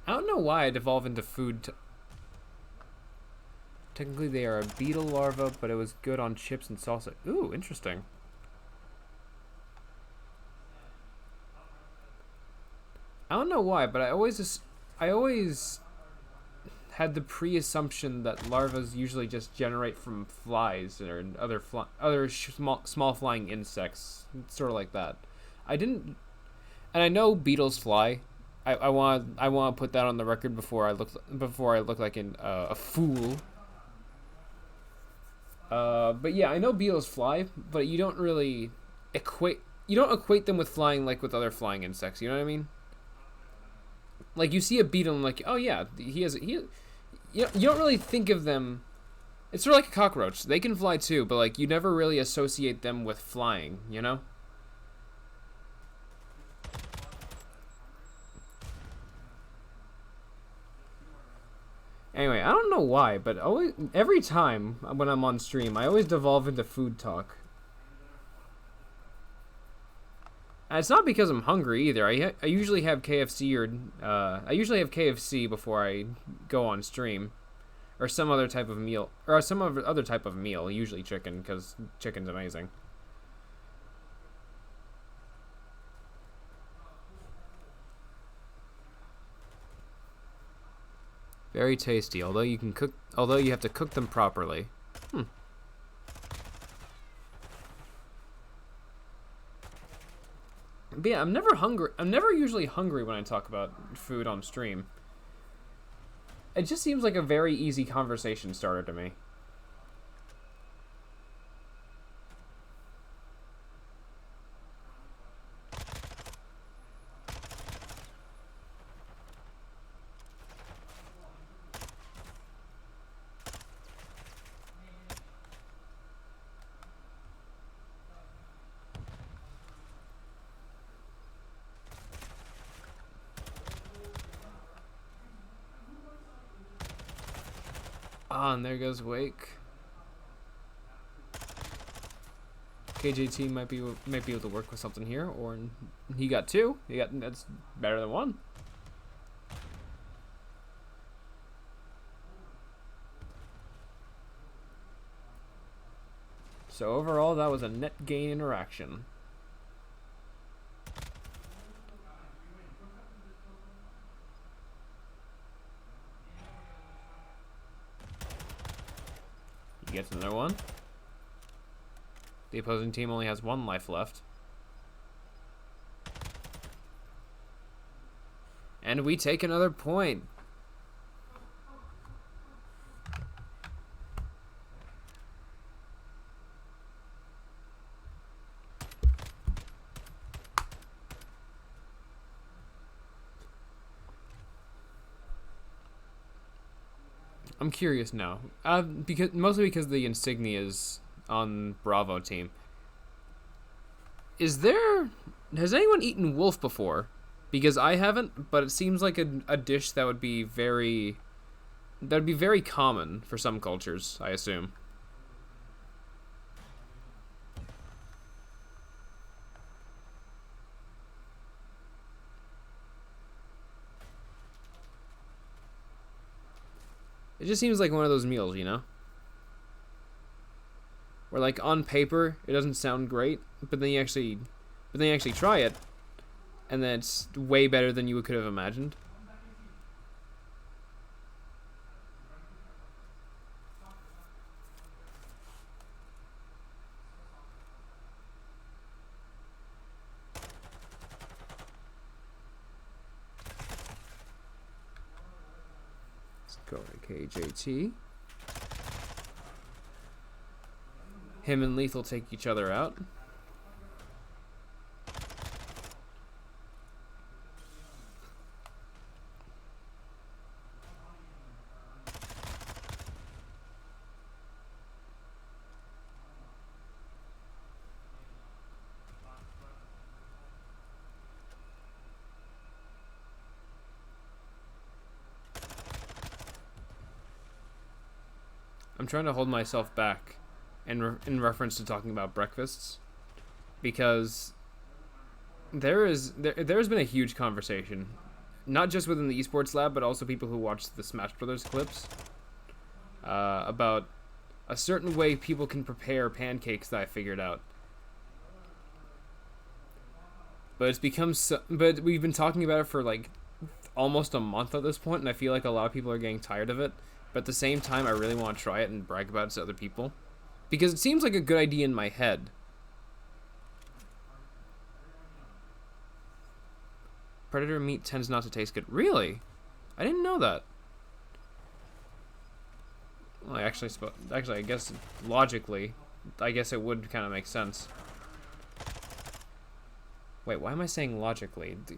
I don't know why I devolve into food. Technically, they are a beetle larva, but it was good on chips and salsa. Ooh, interesting. I don't know why, but I always had the pre-assumption that larvas usually just generate from flies or other small flying insects, sort of like that. I didn't, and I know beetles fly. I want to put that on the record before I look like a fool. But yeah, I know beetles fly, but you don't really equate them with flying like with other flying insects. You know what I mean? Like you see a beetle and like, oh yeah, you don't really think of them. It's sort of like a cockroach. They can fly too, but like you never really associate them with flying, you know? Anyway, I don't know why, but every time when I'm on stream, I always devolve into food talk. And it's not because I'm hungry either. I usually have KFC before I go on stream, or some other type of meal, usually chicken, because chicken's amazing. Very tasty, although you have to cook them properly. But yeah, I'm never hungry. I'm never usually hungry when I talk about food on stream. It just seems like a very easy conversation starter to me. Ah, and there goes Wake. KJT might be able to work with something here, or he got two. That's better than one. So overall, that was a net gain interaction. He gets another one. The opposing team only has 1 life left. And we take another point. I'm curious now, mostly because the insignia is on Bravo team. Has anyone eaten wolf before? Because I haven't, but it seems like a dish that would be very common for some cultures, I assume. It just seems like one of those meals, you know? Where like on paper it doesn't sound great, but then you actually try it, and then it's way better than you could have imagined. Go to KJT. Him and Lethal take each other out. I'm trying to hold myself back in reference to talking about breakfasts, because there's been a huge conversation, not just within the esports lab, but also people who watch the Smash Brothers clips, about a certain way people can prepare pancakes that I figured out. But but we've been talking about it for like almost a month at this point, and I feel like a lot of people are getting tired of it. But at the same time, I really want to try it and brag about it to other people, because it seems like a good idea in my head. Predator meat tends not to taste good. Really? I didn't know that. Well, actually, I guess logically, I guess it would kind of make sense. Wait, why am I saying logically? The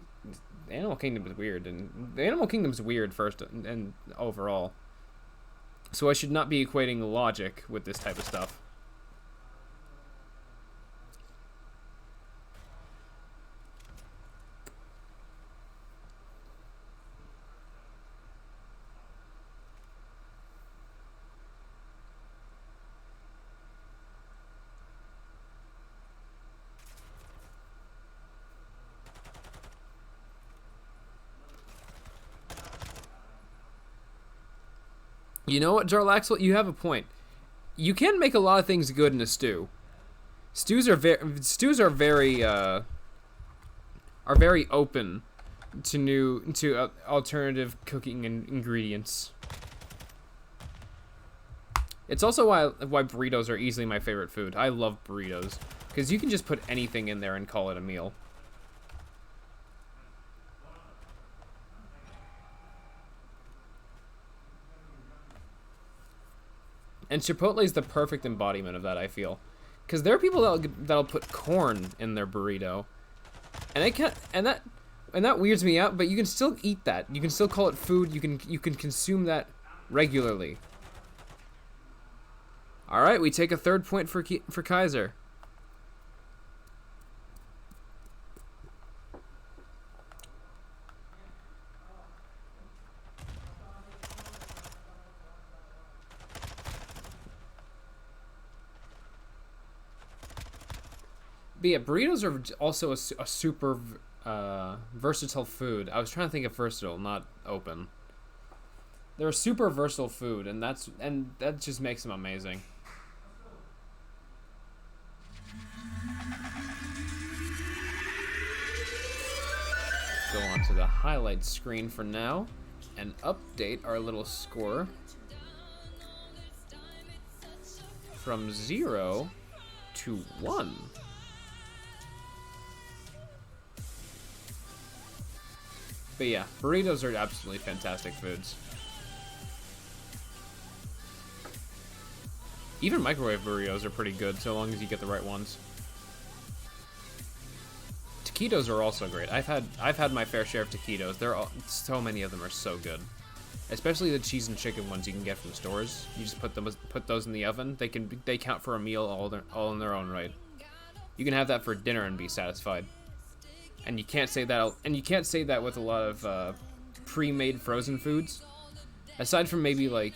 Animal Kingdom is weird, and the Animal Kingdom's weird first and overall. So I should not be equating logic with this type of stuff. You know what, Jarlaxle? You have a point. You can make a lot of things good in a stew. Stews are very open to alternative cooking ingredients. It's also why burritos are easily my favorite food. I love burritos because you can just put anything in there and call it a meal. And Chipotle is the perfect embodiment of that, I feel, because there are people that'll put corn in their burrito, and that weirds me out. But you can still eat that. You can still call it food. You can consume that regularly. All right, we take a 3rd point for Kaiser. But yeah, burritos are also a super versatile food. I was trying to think of versatile, not open. They're a super versatile food, and that just makes them amazing. Go on to the highlight screen for now and update our little score from 0 2-1. But yeah, burritos are absolutely fantastic foods. Even microwave burritos are pretty good, so long as you get the right ones. Taquitos are also great. I've had my fair share of taquitos. So many of them are so good. Especially the cheese and chicken ones you can get from stores. You just put those in the oven. They count for a meal all in their own right. You can have that for dinner and be satisfied. And you can't say that with a lot of pre-made frozen foods, aside from maybe like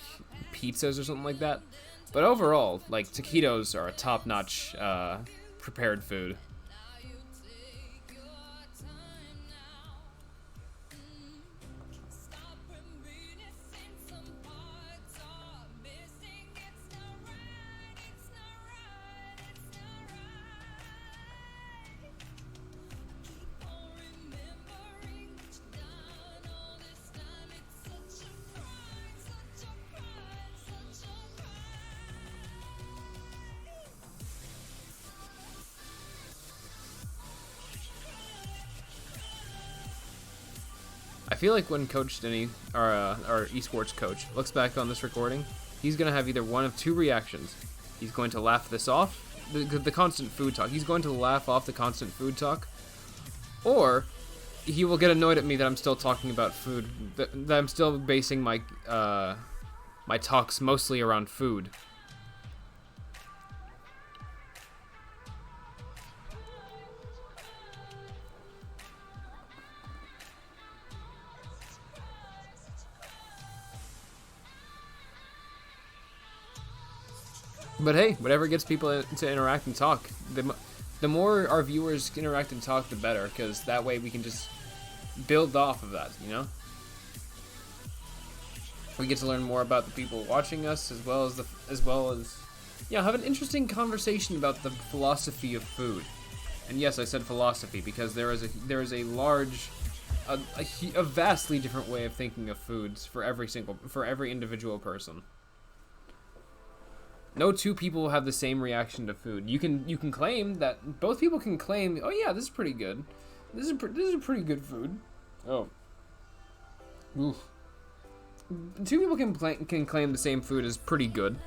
pizzas or something like that. But overall, like, taquitos are a top-notch prepared food. I feel like when Coach Denny, our esports coach, looks back on this recording, he's going to have either one of two reactions. He's going to laugh this off, the constant food talk. He's going to laugh off the constant food talk, or he will get annoyed at me that I'm still talking about food, that I'm still basing my my talks mostly around food. But hey, whatever gets people to interact and talk. The more our viewers interact and talk, the better, because that way we can just build off of that, you know? We get to learn more about the people watching us, as well as yeah, have an interesting conversation about the philosophy of food. And yes, I said philosophy because there is a large, a vastly different way of thinking of foods for every individual person. No two people have the same reaction to food. You can claim that both people can claim, oh yeah, this is pretty good. This is pretty good food. Oh. Oof. Two people can claim the same food as pretty good,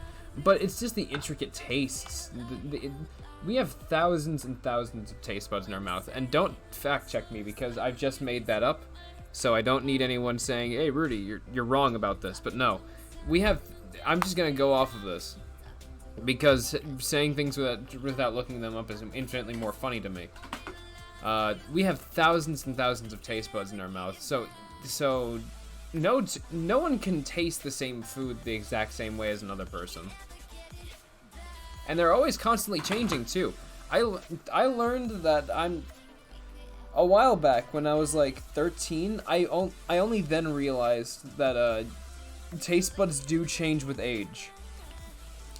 but it's just the intricate tastes. We have thousands and thousands of taste buds in our mouth, and don't fact check me because I've just made that up, so I don't need anyone saying, "Hey, Rudy, you're wrong about this." But no, I'm just gonna go off of this because saying things without looking them up is infinitely more funny to me. We have thousands and thousands of taste buds in our mouth, so no one can taste the same food the exact same way as another person. And they're always constantly changing too. I learned that a while back when I was like 13, I only then realized that taste buds do change with age.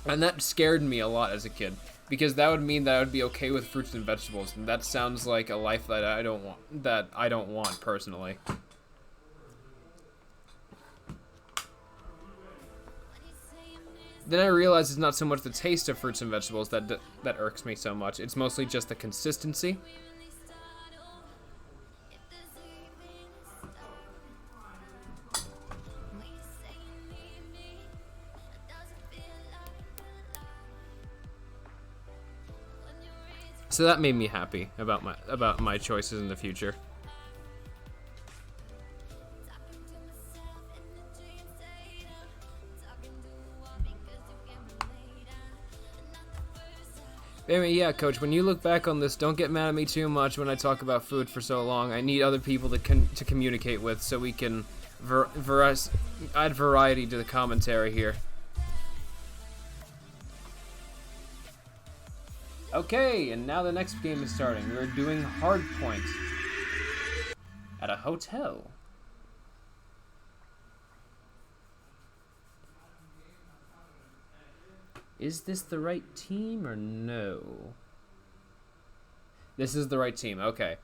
And that scared me a lot as a kid, because that would mean that I would be okay with fruits and vegetables, and that sounds like a life that I don't want personally. Then I realized it's not so much the taste of fruits and vegetables that irks me so much. It's mostly just the consistency. So that made me happy about my choices in the future. Anyway, yeah, Coach, when you look back on this, don't get mad at me too much when I talk about food for so long. I need other people to communicate with so we can add variety to the commentary here. Okay, and now the next game is starting. We're doing Hardpoint at a hotel. Is this the right team or no? This is the right team, okay.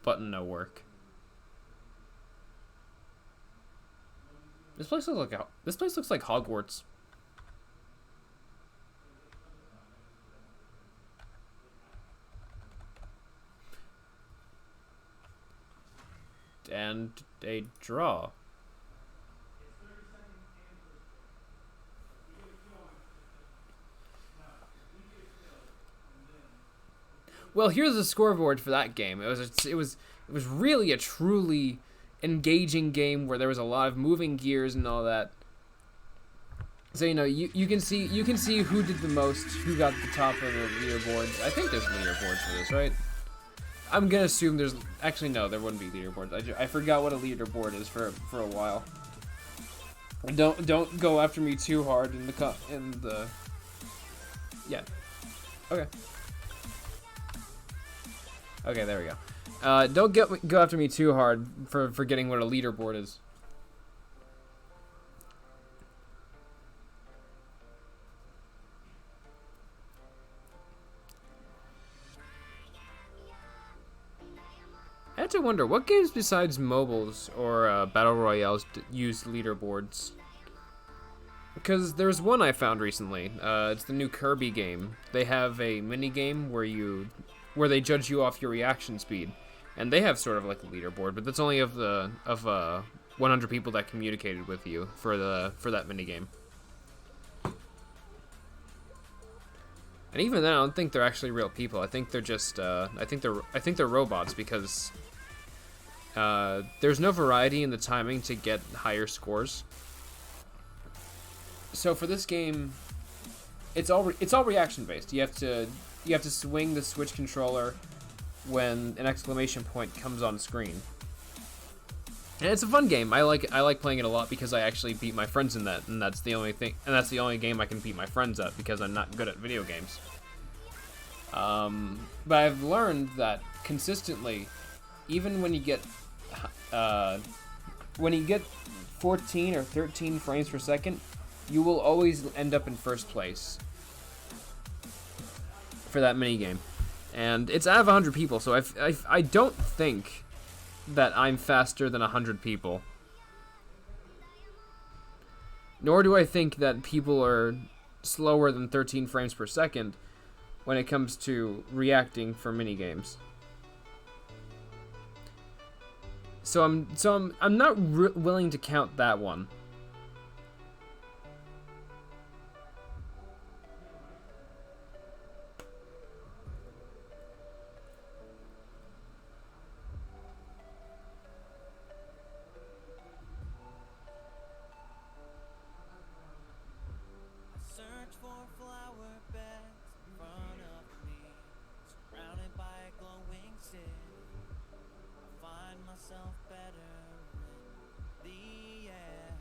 Button no work. This place looks like Hogwarts. and a draw. Well, here's the scoreboard for that game. It was really a truly engaging game where there was a lot of moving gears and all that. So you can see who did the most, who got the top of the leaderboards. I think there's leaderboards for this, right? I'm gonna assume there's actually no, there wouldn't be leaderboards. I forgot what a leaderboard is for a while. Don't go after me too hard in the yeah. Okay. Okay, there we go. Don't go after me too hard for forgetting what a leaderboard is. I had to wonder, what games besides mobiles or battle royales use leaderboards? Because there's one I found recently. It's the new Kirby game. They have a mini game where they judge you off your reaction speed, and they have sort of like a leaderboard, but that's only of 100 people that communicated with you for that mini game. And even then, I don't think they're actually real people. I think they're just I think they're robots, because there's no variety in the timing to get higher scores. So for this game, it's all reaction based. You have to swing the Switch controller when an exclamation point comes on screen. And it's a fun game. I like playing it a lot because I actually beat my friends in that, and that's the only game I can beat my friends at because I'm not good at video games. But I've learned that consistently, even when you get 14 or 13 frames per second, you will always end up in first place for that mini game. And it's out of 100 people, so I don't think that I'm faster than 100 people. Nor do I think that people are slower than 13 frames per second when it comes to reacting for mini games. So I'm not willing to count that one.
Search for flower beds in front of me, surrounded by a glowing city. I find myself better in the air.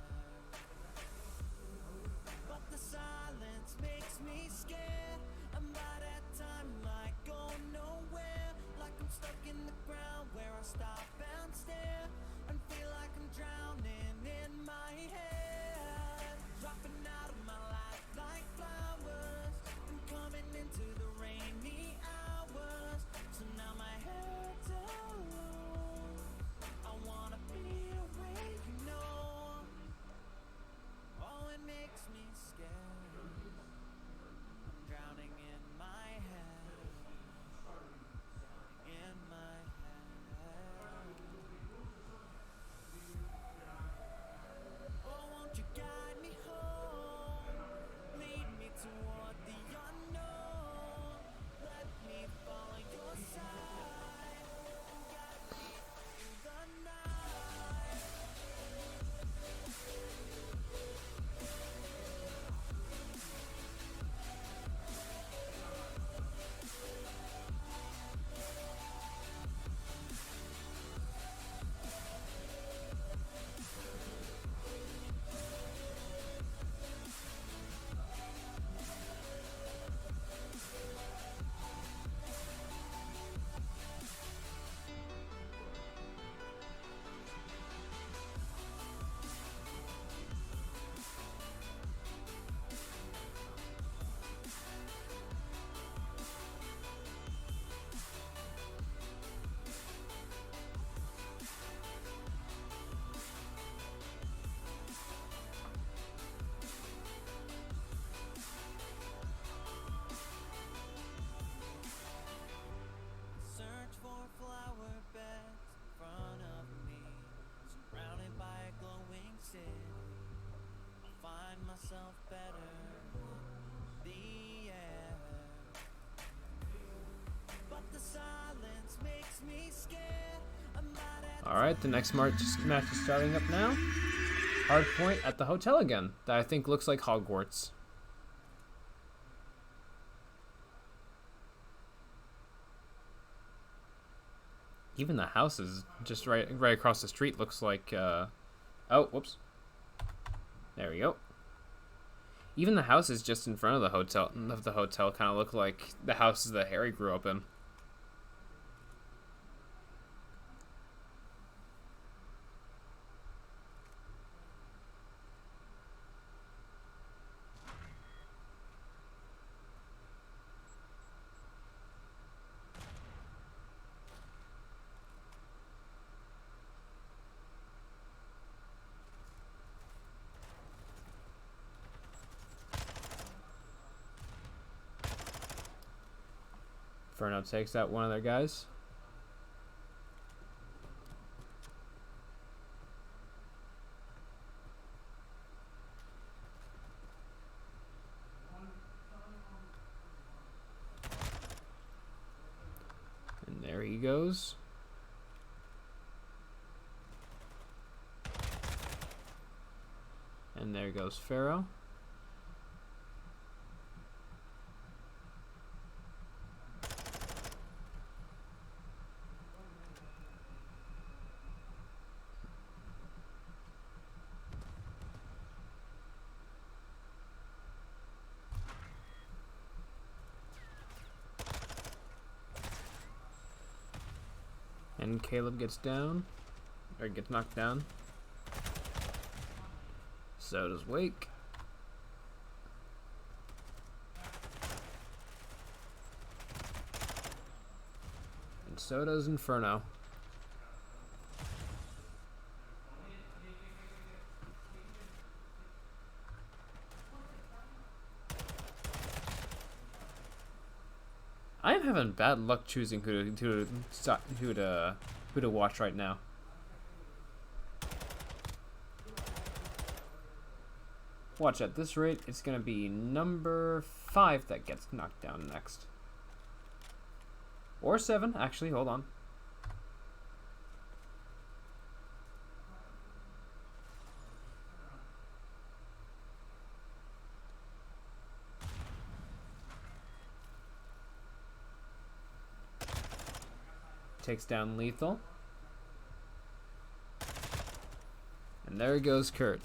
Alright, the next match is starting up now. Hard point at the hotel again. That I think looks like Hogwarts. Even the houses just right across the street looks like, oh, whoops. There we go. Even the houses just in front of the hotel kind of look like the houses that Harry grew up in. Inferno takes out one of their guys. And there he goes. And there goes Pharaoh. And Caleb gets down, or gets knocked down. So does Wake. And so does Inferno. I am having bad luck choosing who to watch right now. Watch, at this rate, it's gonna be number 5 that gets knocked down next. Or 7, actually, hold on. Takes down Lethal. And there goes Kurt.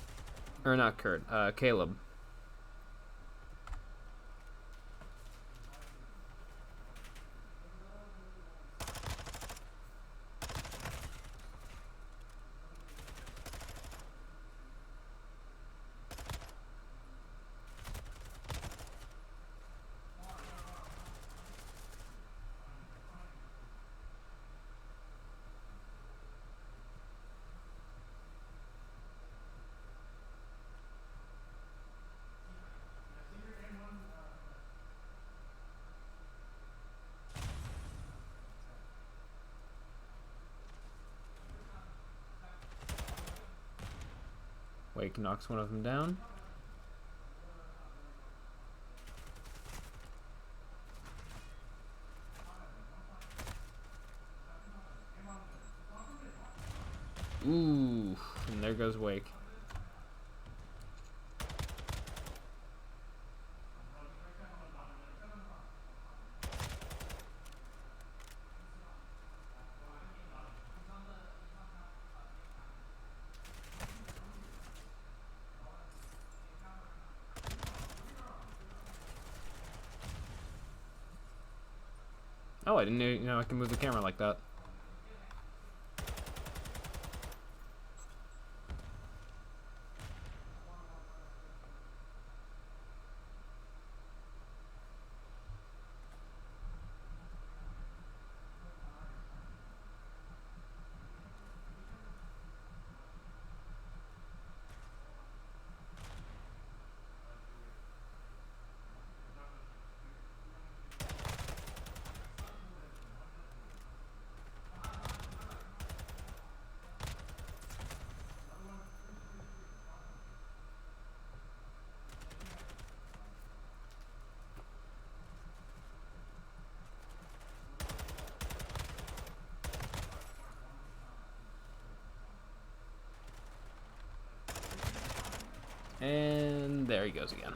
Or not Kurt, Caleb. Wake knocks one of them down. Ooh, and there goes Wake. Oh, I didn't know I can move the camera like that. And there he goes again.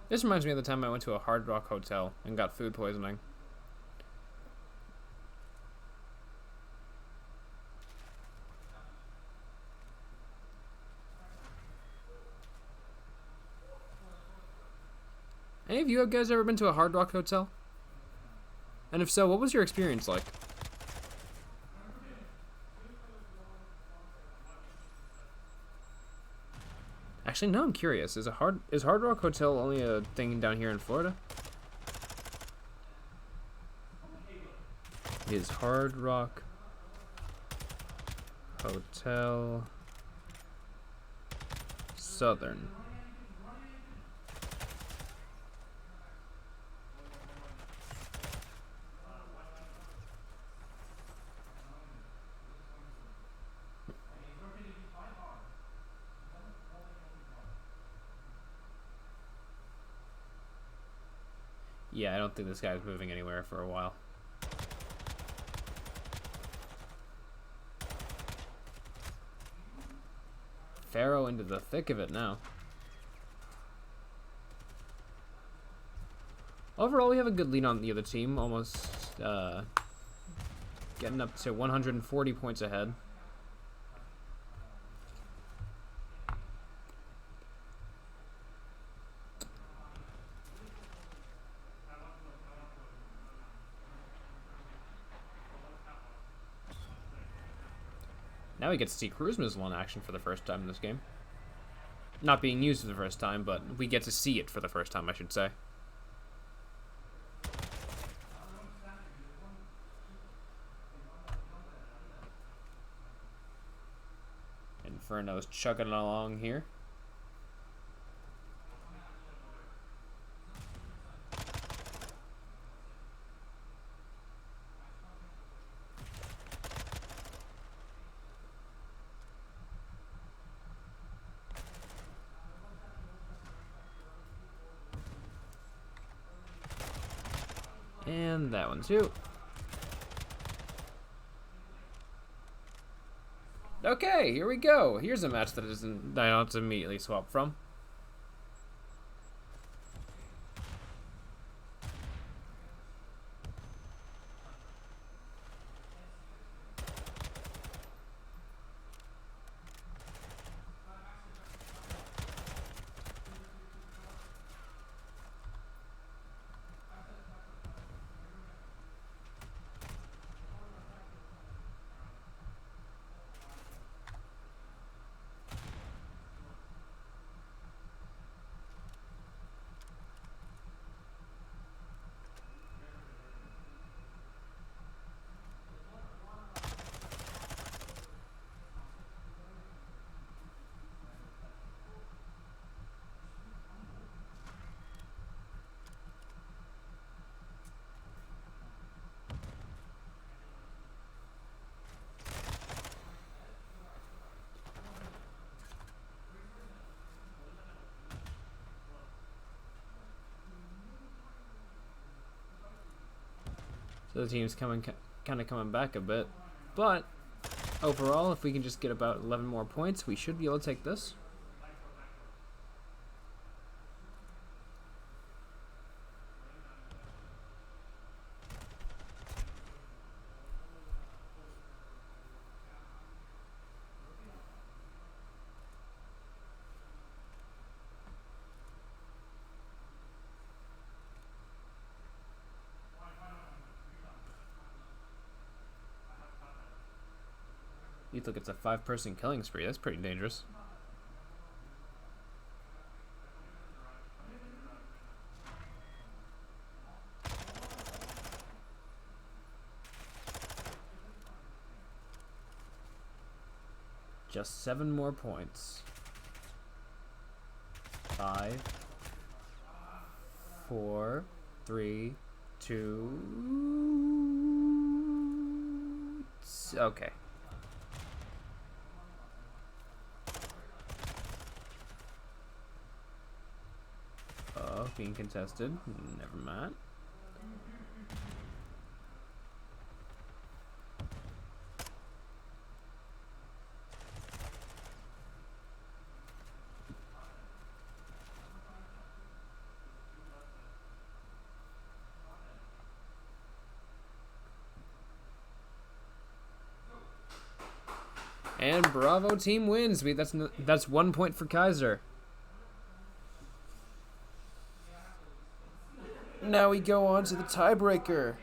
This reminds me of the time I went to a Hard Rock hotel and got food poisoning. Any of you guys ever been to a Hard Rock hotel? And if so, what was your experience like? Actually, no, I'm curious. Is Hard Rock Hotel only a thing down here in Florida? Is Hard Rock Hotel Southern? Yeah, I don't think this guy's moving anywhere for a while. Pharaoh into the thick of it now. Overall, we have a good lead on the other team, almost getting up to 140 points ahead. Now we get to see cruise missile in action for the first time in this game. Not being used for the first time, but we get to see it for the first time, I should say. Inferno's chugging along here. And that one too. Okay, here we go. Here's a match that I don't have to immediately swap from. So the team's kind of coming back a bit, but overall, if we can just get about 11 more points, we should be able to take this. Lethal gets a 5-person killing spree. That's pretty dangerous. Just 7 more points. 5, 4, 3, 2... Okay. Oh, being contested. Never mind. And Bravo team wins. That's 1 point for Kaiser. Now we go on to the tiebreaker.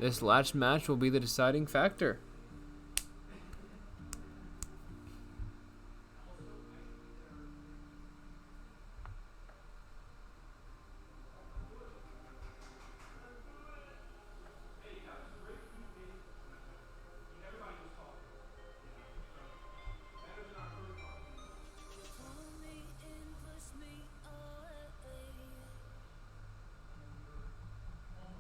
This last match will be the deciding factor.
Pull me in, push me away.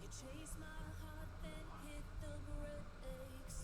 You chase my heart, then hit the brakes.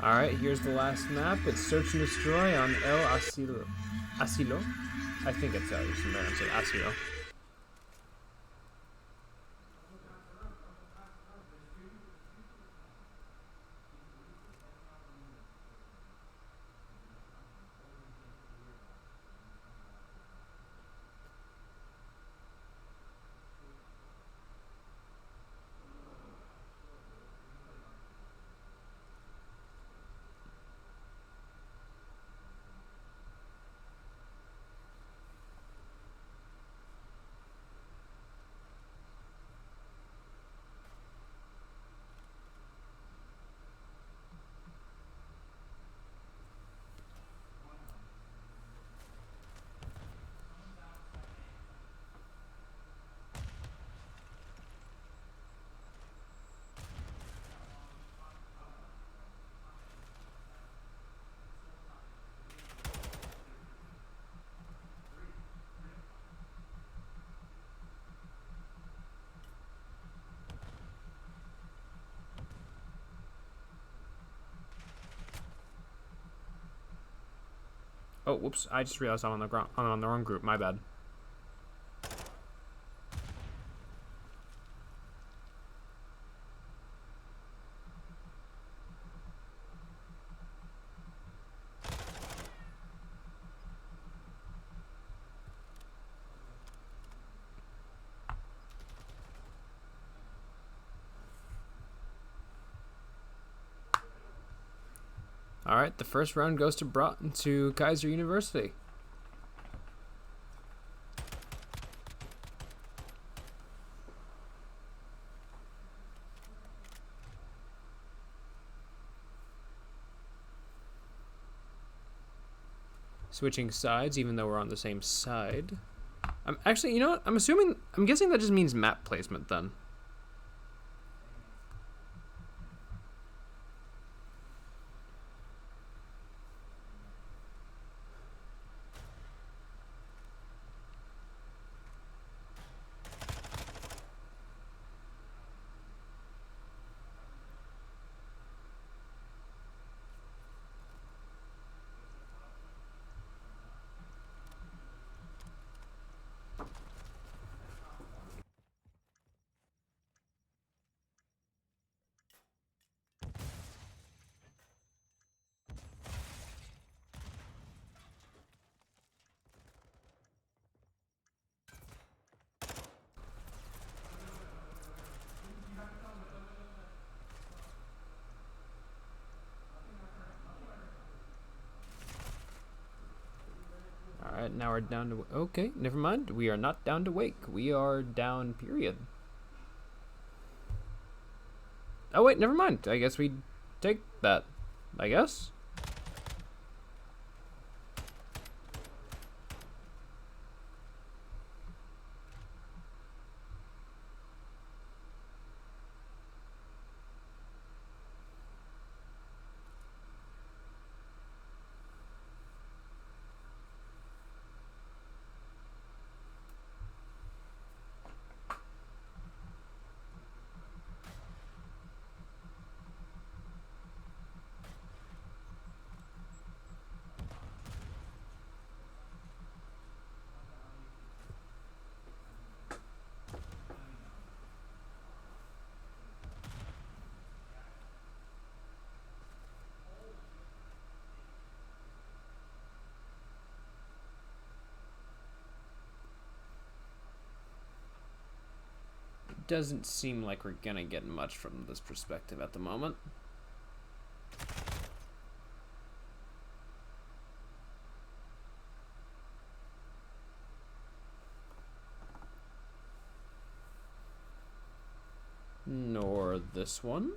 Alright, here's the last map. It's Search and Destroy on El Asilo. Asilo? I think it's how you pronounce it. Asilo. Oh, whoops! I just realized I'm on the wrong group. My bad. All right, the first round goes to Kaiser University. Switching sides, even though we're on the same side. I'm actually, you know what? I'm guessing that just means map placement then. Alright, now we're down to... Okay, never mind. We are not down to Wake. We are down, period. Oh, wait, never mind. I guess we take that. I guess? Doesn't seem like we're gonna get much from this perspective at the moment. Nor this one.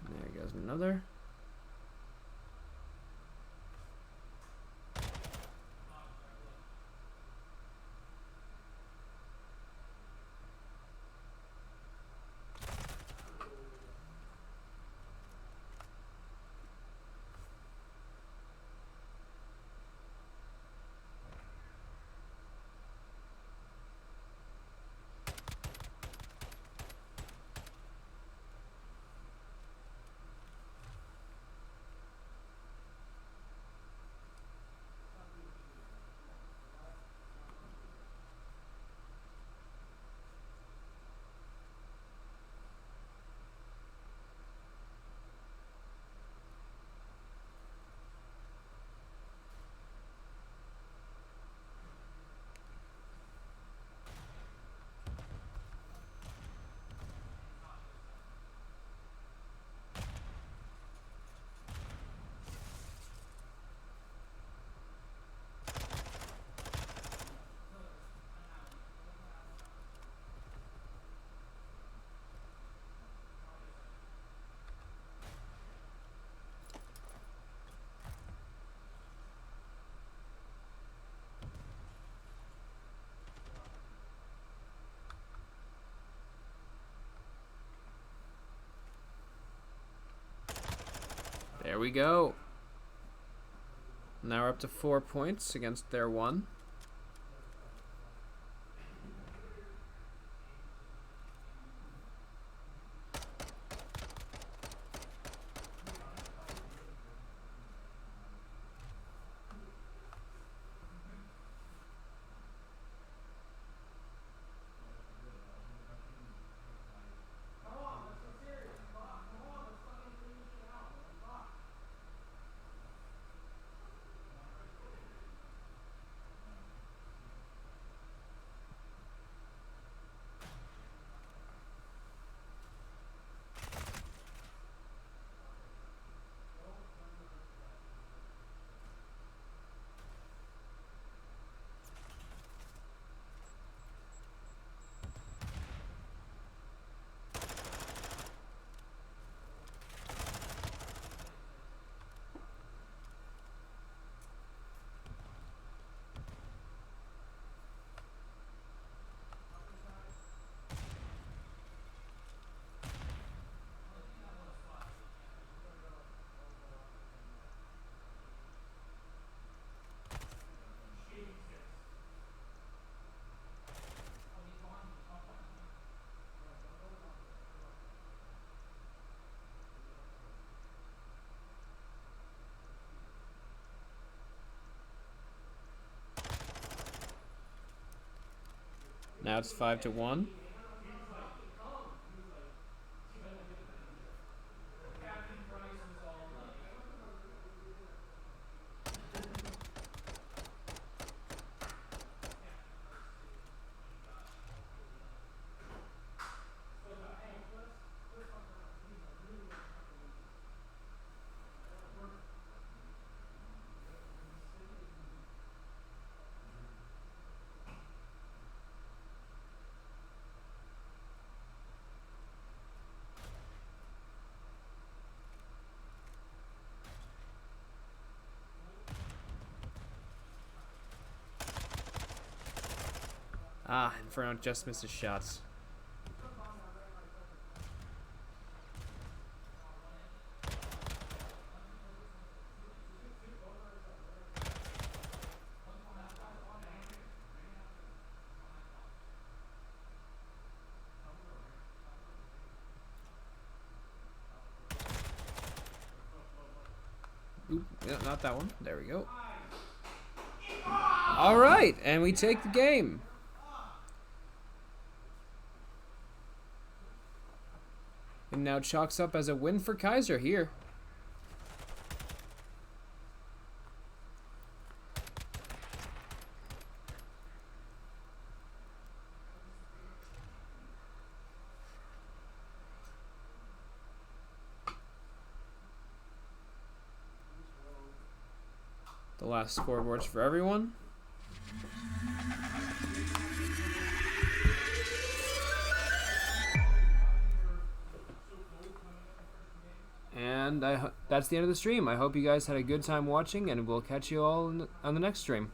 And there goes another. There we go. Now we're up to 4 points against their 1. Now it's 5-1. Ah, Inferno just missed his shots. Oop. not that one. There we go. All right, and we take the game. It now chalks up as a win for Kaiser here. The last scoreboards for everyone. And that's the end of the stream. I hope you guys had a good time watching, and we'll catch you all on the next stream.